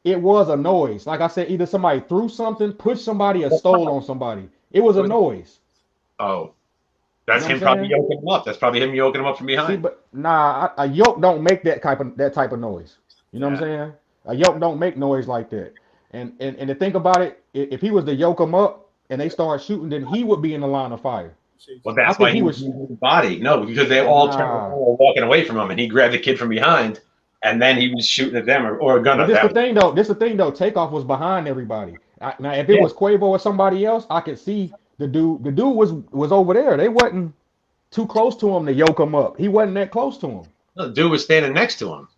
it was a noise. Like I said, either somebody threw something, pushed somebody, or stole on somebody. It was a noise. Oh, that's you know him probably yoking him up. That's probably him yoking him up from behind. See, but nah, a yoke don't make that type of noise. You know what I'm saying? A yoke don't make noise like that. And to think about it, if he was to yoke him up and they start shooting, then he would be in the line of fire. Well, that's why he was using his body. No, because they all turned around walking away from him, and he grabbed the kid from behind, and then he was shooting at them or a gun. But this the thing though. Takeoff was behind everybody. Now, if it was Quavo or somebody else, I could see the dude. The dude was over there. They wasn't too close to him to yoke him up. He wasn't that close to him. No, the dude was standing next to him.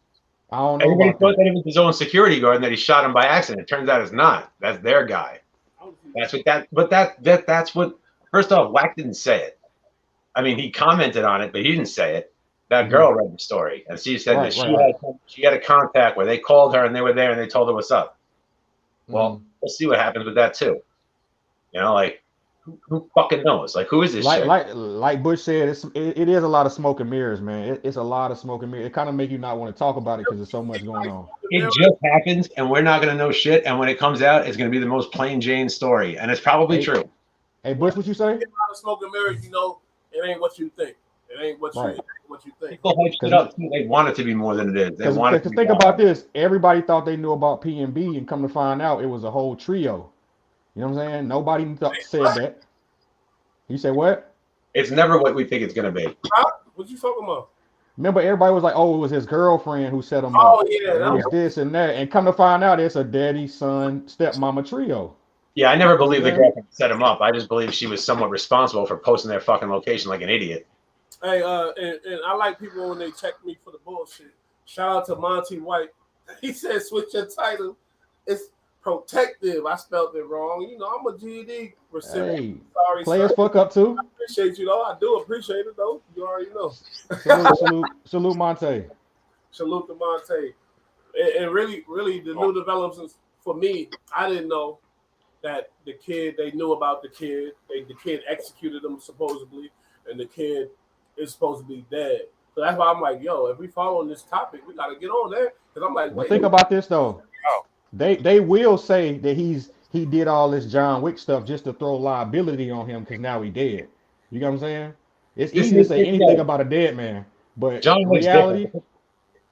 I don't know. Everybody thought that it was his own security guard and that he shot him by accident. It turns out it's not. That's their guy. That's what that. But that's what. First off, Wack didn't say it. I mean, he commented on it, but he didn't say it. That girl read the story, and she said that she had a contact where they called her and they were there and they told her what's up. Well, we'll see what happens with that too. You know, like who fucking knows? Like who is this shit? Like Bush said, it is a lot of smoke and mirrors, man. It's a lot of smoke and mirrors. It kind of make you not want to talk about it because there's so much going on. It just happens, and we're not gonna know shit. And when it comes out, it's gonna be the most plain Jane story, and it's probably true. Hey, Bush, what you say? A lot of smoke and mirrors, you know. It ain't what you think. It ain't what you think. People hype shit up too. They want it to be more than it is. They want it to think about this. Everybody thought they knew about P&B, and come to find out, it was a whole trio. You know what I'm saying? Nobody said that. You said what? It's never what we think it's gonna be. What you talking about? Remember, everybody was like, "Oh, it was his girlfriend who set him up." Oh yeah, it was this and that, and come to find out, it's a daddy, son, stepmama trio. Yeah, I never believed the girlfriend set him up. I just believe she was somewhat responsible for posting their fucking location like an idiot. Hey, and I like people when they check me for the bullshit. Shout out to Monty White. He said, "Switch your title. It's protective." I spelled it wrong. You know, I'm a GED recipient. Hey, sorry, players fuck up too. I appreciate you though. I do appreciate it though. You already know. Salute Monte. Salute to Monte. And really, the new developments for me, I didn't know that the kid, they knew about the kid. The kid executed them supposedly, and the kid is supposed to be dead. So that's why I'm like, yo, if we follow this topic, we gotta get on there. Because I'm like, wait. Think about this though. They will say that he did all this John Wick stuff just to throw liability on him because now he dead. You know what I'm saying? It's easy to say anything about a dead man, but John Wick's reality.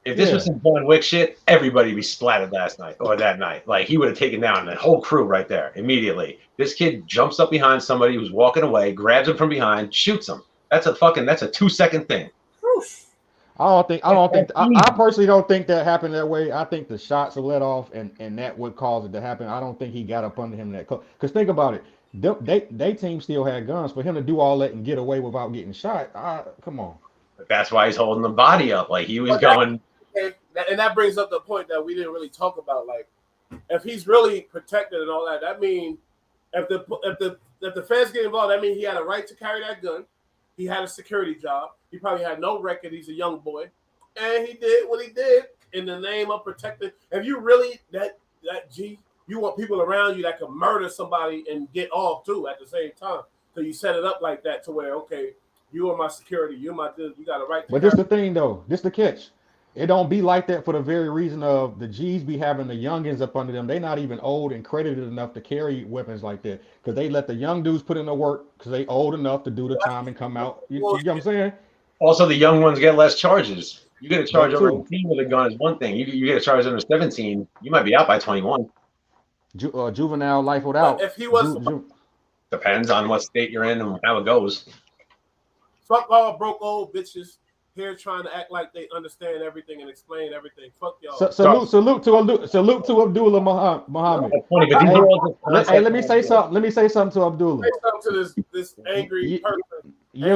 If this was some John Wick shit, everybody would be splattered last night or that night. Like he would have taken down the whole crew right there immediately. This kid jumps up behind somebody who's walking away, grabs him from behind, shoots him. That's a 2-second thing. I personally don't think that happened that way. I think the shots are let off, and that would cause it to happen. I don't think he got up under him that close. Because think about it, they team still had guns. For him to do all that and get away without getting shot, come on. That's why he's holding the body up. Like he was going. And that brings up the point that we didn't really talk about. Like, if he's really protected and all that, that means if the feds get involved, that means he had a right to carry that gun. He had a security job. He probably had no record. He's a young boy, and he did what he did in the name of protecting. If you really you want people around you that can murder somebody and get off too at the same time. So you set it up like that to where, okay, you are my security. You got a right. But this the thing though. This the catch. It don't be like that for the very reason of the G's be having the youngins up under them. They not even old and credited enough to carry weapons like that because they let the young dudes put in the work because they old enough to do the time and come out. You know what I'm saying? Also, the young ones get less charges. You get a charge over 18 with a gun is one thing. You get a charge under 17, you might be out by 21. Juvenile life without. If he was depends on what state you're in and how it goes. Fuck all broke old bitches here trying to act like they understand everything and explain everything. Fuck y'all. Salute to Abdullah Muhammad. Hey, let me say something. Let me say something to Abdullah. Say something to this angry person. You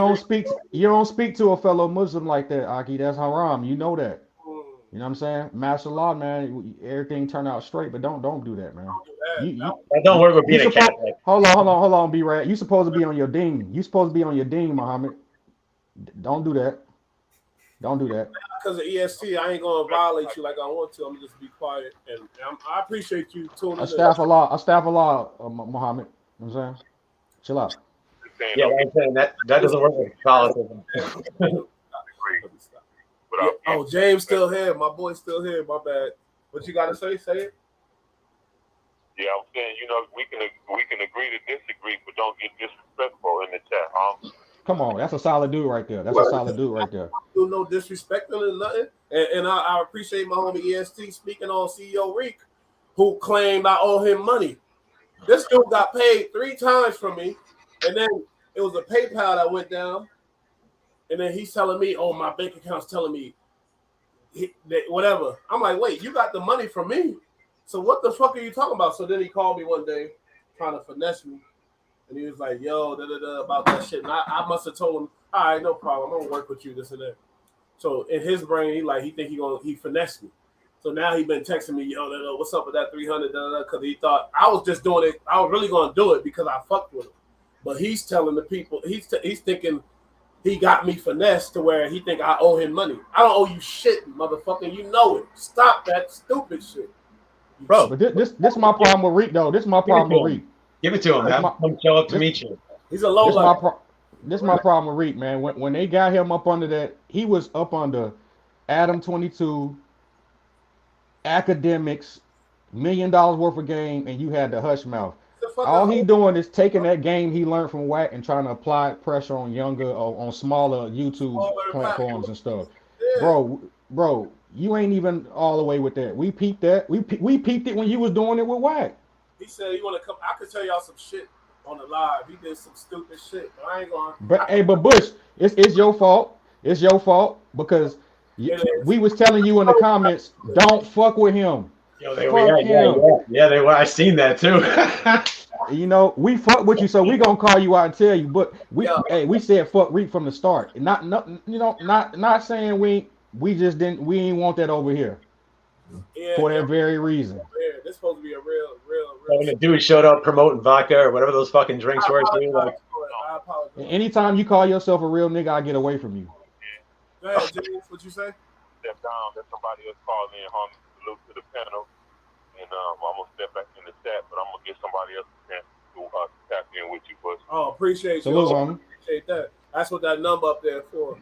don't speak to a fellow Muslim like that, Aki. That's haram. You know that. You know what I'm saying? Martial law, man. Everything turn out straight, but don't do that, man. Don't work with being a Catholic. Hold on, B-Rad. You supposed to be on your deen. You supposed to be on your deen, Muhammad. Don't do that. Don't do that. Because of EST, I ain't gonna violate you like I want to. I'm just be quiet, and I appreciate you tuning in. Astaghfirullah, Muhammad. You know what I'm saying? Chill out. Yeah, like I'm saying that doesn't work with Catholicism. Oh, James still here. My boy's still here. My bad. What you gotta say? Say it. Yeah, I'm saying, we can agree to disagree, but don't get disrespectful in the chat, Come on, that's a solid dude right there. That's a solid dude right there. Do no disrespecting or nothing. And I appreciate my homie EST speaking on CEO Reek, who claimed I owe him money. This dude got paid 3 times from me, and then it was a PayPal that went down, and then he's telling me, "Oh, my bank account's telling me whatever." I'm like, "Wait, you got the money from me? So what the fuck are you talking about?" So then he called me one day, trying to finesse me. And he was like, yo, about that shit. And I must have told him, all right, no problem. I'm going to work with you, this and that. So in his brain, he think he finessed me. So now he been texting me, yo, what's up with that 300, because he thought I was just doing it. I was really going to do it because I fucked with him. But he's telling the people, he's thinking he got me finessed to where he think I owe him money. I don't owe you shit, motherfucker. You know it. Stop that stupid shit. Bro, but this is my problem with Reek, though. This is my problem with Reek. Give it to him. Have him show up to meet you. He's a low life. This is my problem with Reek, man. When they got him up under that, he was up under Adam 22, academics, $1 million worth of game, and you had the hush mouth. All he doing is taking that game he learned from Wack and trying to apply pressure on younger or on smaller YouTube platforms and stuff. Yeah. Bro, you ain't even all the way with that. We peeped that. We peeped it when you was doing it with Wack. He said, "You want to come? I could tell y'all some shit on the live. He did some stupid shit, but I ain't going." But Bush, it's your fault. It's your fault because we was telling you in the comments, don't fuck with him. Yo, they were. Yeah, they were. I seen that too. We fuck with you, so we gonna call you out and tell you. But we said fuck Reek from the start. Not saying we ain't want that over here for that very reason. Yeah, this supposed to be a real. When the dude showed up promoting vodka or whatever those fucking drinks were, too. Like, I apologize. Anytime you call yourself a real nigga, I get away from you. Go ahead, James. What you say? Step down. Let somebody else call in. Salute to the panel. And I'm gonna step back in the chat, but I'm gonna get somebody else to tap in with you, Bush. Oh, appreciate you. Salute, homie. Appreciate that. That's what that number up there for.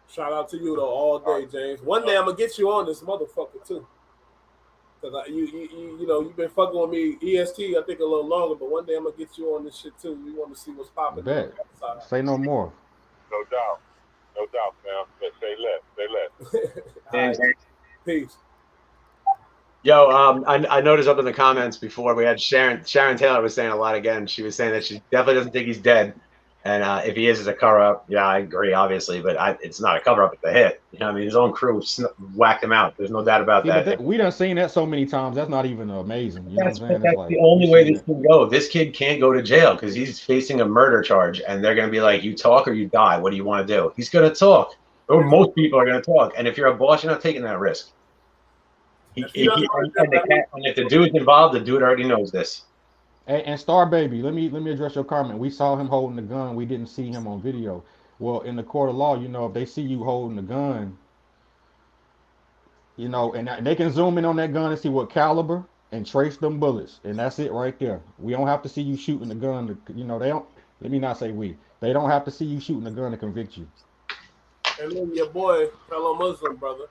Shout out to you though all day, James. One day I'm gonna get you on this motherfucker too. Cause you've been fucking with me, EST. I think a little longer, but one day I'm gonna get you on this shit too. We want to see what's popping. Say no more. No doubt, fam. Say less. Peace. Yo, I noticed up in the comments before we had Sharon Taylor was saying a lot again. She was saying that she definitely doesn't think he's dead, And if he is a cover up, yeah, I agree, obviously, but it's not a cover up at the hit. You know, what I mean, his own crew whacked him out. There's no doubt about See, but that. we done seen that so many times. That's not even amazing. You know what I'm saying? It's That's like the we only way seen this it. can go. This kid can't go to jail because he's facing a murder charge, and they're going to be like, "You talk or you die. What do you want to do?" He's going to talk, or most people are going to talk. And if you're a boss, you're not taking that risk. If he doesn't And if the dude's involved, the dude already knows this. And Star Baby, let me address your comment. We saw him holding the gun. We didn't see him on video. Well, in the court of law, you know, if they see you holding the gun, you know, and they can zoom in on that gun and see what caliber and trace them bullets, and that's it right there. We don't have to see you shooting the gun. You know, they don't. Let me not say we. They don't have to see you shooting the gun to convict you. And then your boy, fellow Muslim brother,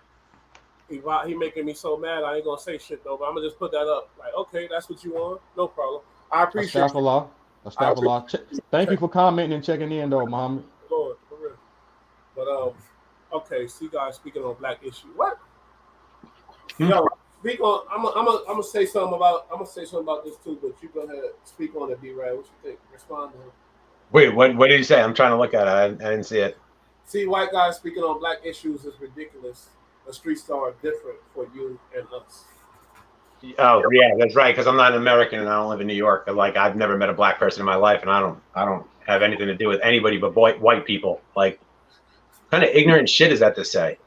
he making me so mad. I ain't gonna say shit though, but I'm gonna just put that up. Like, okay, that's what you want, no problem. I appreciate it. Astaghfirullah. Astaghfirullah. Thank you for commenting and checking in, though, Muhammad. Lord, for real. But okay, see guys speaking on black issue. What? Yo, speak on. I'm gonna say something about this too. But you go ahead, speak on it, B-Rad. What you think? Respond to him. Wait, what did you say? I'm trying to look at it. I didn't see it. See, white guys speaking on black issues is ridiculous. The streets are different for you and us. Oh yeah, that's right. Because I'm not an American and I don't live in New York. Like I've never met a black person in my life, and I don't have anything to do with anybody but white people. Like, what kind of ignorant shit is that to say?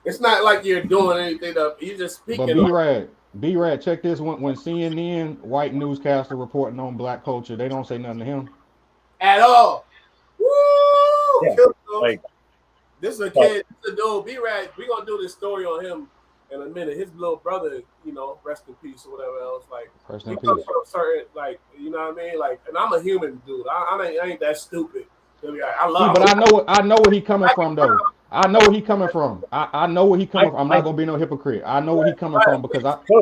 It's not like you're doing anything. You're just speaking. But B-Rad, check this. When CNN white newscaster reporting on black culture, they don't say nothing to him at all. Woo! Yeah, like, this is a kid. This is a dude. B-Rad. We gonna do this story on him in a minute. His little brother, you know, rest in peace or whatever else. Like, rest in peace. Certain, like, you know what I mean? Like, and I'm a human dude. I ain't that stupid. I love. See, but I know where he coming from though. I know where he coming from. I know where he coming from. I'm not gonna be no hypocrite. I know where he coming from because So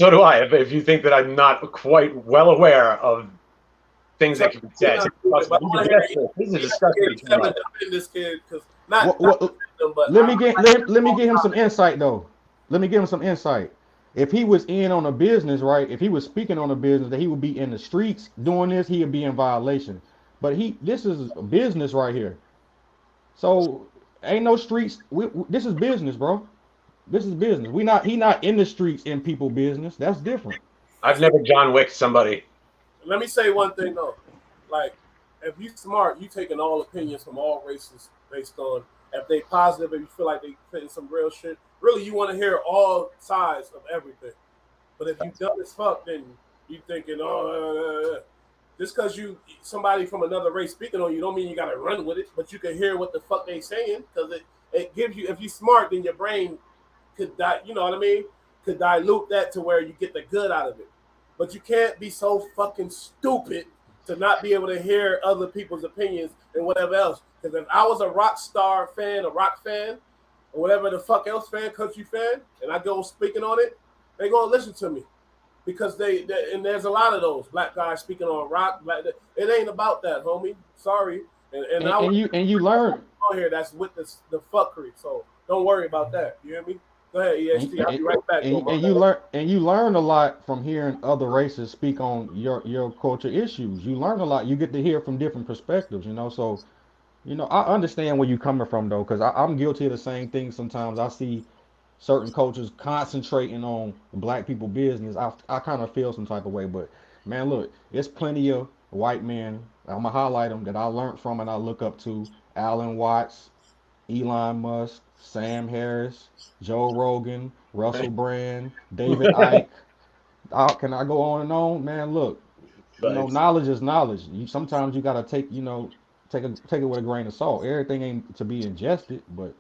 do I. If you think that I'm not quite well aware of things that can be said, this is disgusting. This kid, because let me get him some insight though. Let me give him some insight. If he was in on a business, right? If he was speaking on a business that he would be in the streets doing this, he would be in violation. But this is a business right here. So ain't no streets. This is business, bro. This is business. He not in the streets in people business. That's different. I've never John Wick somebody. Let me say one thing though. Like, if you smart, you taking all opinions from all races based on if they positive, if you feel like they fitting some real shit. Really, you want to hear all sides of everything. But if you dumb as fuck, then you thinking, just because somebody from another race speaking on you, don't mean you gotta run with it. But you can hear what the fuck they saying because it gives you. If you smart, then your brain could you know what I mean? Could dilute that to where you get the good out of it. But you can't be so fucking stupid to not be able to hear other people's opinions and whatever else. Because if I was a rock star fan, a rock fan, or whatever the fuck else fan, country fan, and I go speaking on it, they gonna listen to me. Because they and there's a lot of those black guys speaking on rock. It ain't about that, homie. Sorry. And you learn on here that's with the fuckery. So don't worry about that. You hear me? Go ahead, EST. I'll be right back. You learn a lot from hearing other races speak on your culture issues. You learn a lot. You get to hear from different perspectives, you know. So, you know, I understand where you're coming from though, because I'm guilty of the same thing sometimes. I see certain cultures concentrating on black people business. I kind of feel some type of way, but man, look, it's plenty of white men. I'm gonna highlight them that I learned from and I look up to: Alan Watts, Elon Musk, Sam Harris, Joe Rogan, Russell Brand, David Icke. Can I go on and on? Man, look, you know, knowledge is knowledge. Sometimes you gotta take it with a grain of salt. Everything ain't to be ingested, but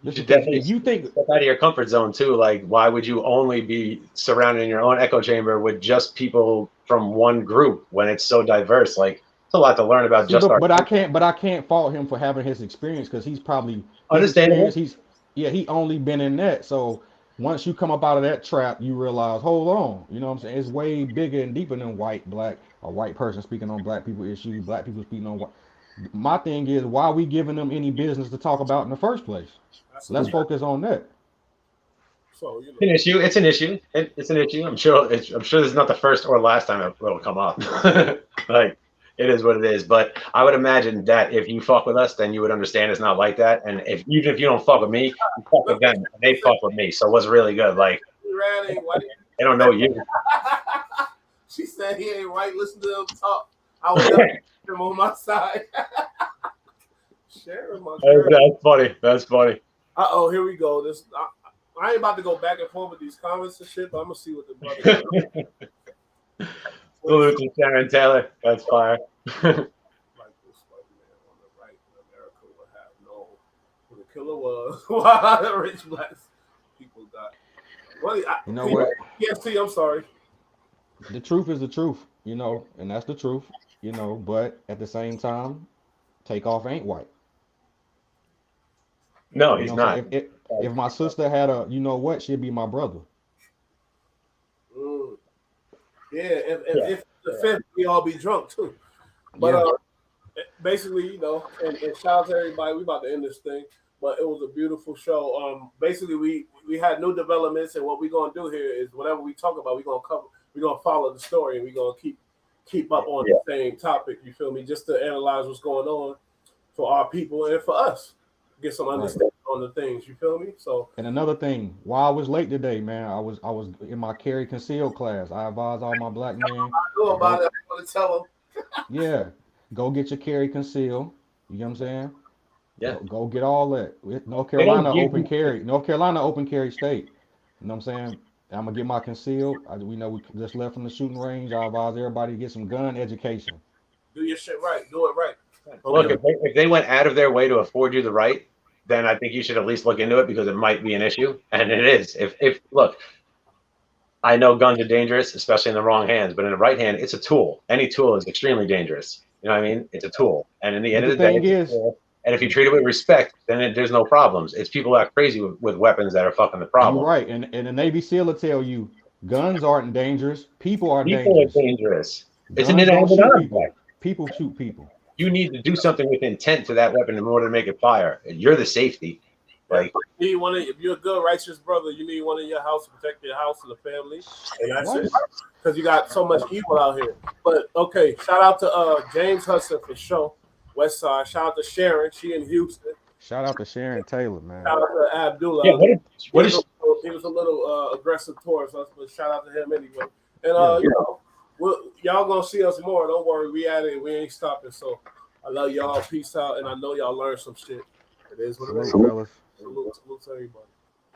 You should definitely if you think step out of your comfort zone too. Like, why would you only be surrounded in your own echo chamber with just people from one group when it's so diverse? Like, it's a lot to learn about. But I can't fault him for having his experience because he's probably understandable. He only been in that. So once you come up out of that trap, you realize, hold on, you know what I'm saying? It's way bigger and deeper than black, a white person speaking on black people issues, black people speaking on what. My thing is, why are we giving them any business to talk about in the first place? Let's focus on that. So, you know. It's an issue. It's an issue. It's an issue. I'm sure this is not the first or last time it'll come up. Like, It is what it is. But I would imagine that if you fuck with us, then you would understand it's not like that. And if even if you don't fuck with me, you fuck with them. And they fuck with me. So what's really good? Like Randy, why did they don't know you. she said he ain't right. Listen to him talk. I was him on my side. Sharing my girl. That's funny. That's funny. Oh, here we go. This I ain't about to go back and forth with these comments and shit, but I'm gonna see what the brother. Salute to Sharon Taylor. That's fire. Like this white man on the right in America would have known who the killer was. Why the rich black people got. Well, You know what? PFT, I'm sorry. The truth is the truth, you know, and that's the truth, you know. But at the same time, Takeoff ain't white. No, You he's know not. what I'm saying? If my sister had a, you know what, she'd be my brother. Mm. Yeah, if the fifth, we all be drunk too. But Yeah. basically, you know, and shout out to everybody. We about to end this thing, but it was a beautiful show. Basically, we had new developments, and what we're gonna do here is whatever we talk about, we're gonna cover. We're gonna follow the story, and we're gonna keep up on the same topic. You feel me? Just to analyze what's going on for our people and for us, get some understanding on the things. You feel me? So. And another thing, why I was late today, man, I was in my carry concealed class. I advise all my black men. I know about it. I'm gonna tell them. Yeah, go get your carry concealed. You know what I'm saying? Yeah. Go get all that. North Carolina open carry. North Carolina open carry state. You know what I'm saying? I'm gonna get my concealed. We know we just left from the shooting range. I advise everybody to get some gun education. Do your shit right. Do it right. Look, if they went out of their way to afford you the right, then I think you should at least look into it because it might be an issue, and it is. If look, I know guns are dangerous, especially in the wrong hands, but in the right hand, it's a tool. Any tool is extremely dangerous. You know what I mean? It's a tool, and in the end of the day, it's a tool. And if you treat it with respect, then there's no problems. It's people that are crazy with weapons that are fucking the problem. You're right, and the Navy SEAL will tell you guns aren't dangerous. People are People dangerous. are dangerous. It's Guns an don't shoot inanimate people. object. People shoot people. You need to do something with intent to that weapon in order to make it fire. You're the safety. Like you need one. If you're a good righteous brother, you need one in your house to protect your house and the family, and that's it. Because you got so much evil out here. But okay, shout out to James Hudson for sure. West Side. Shout out to Sharon. She in Houston. Shout out to Sharon Taylor, man. Shout out to Abdullah. yeah, what is He was a little aggressive towards us, but shout out to him anyway. And you know, y'all gonna see us more. Don't worry, we at it. We ain't stopping. So I love y'all. Peace out, and I know y'all learned some shit. It is what it is. Fellas. Salute to everybody.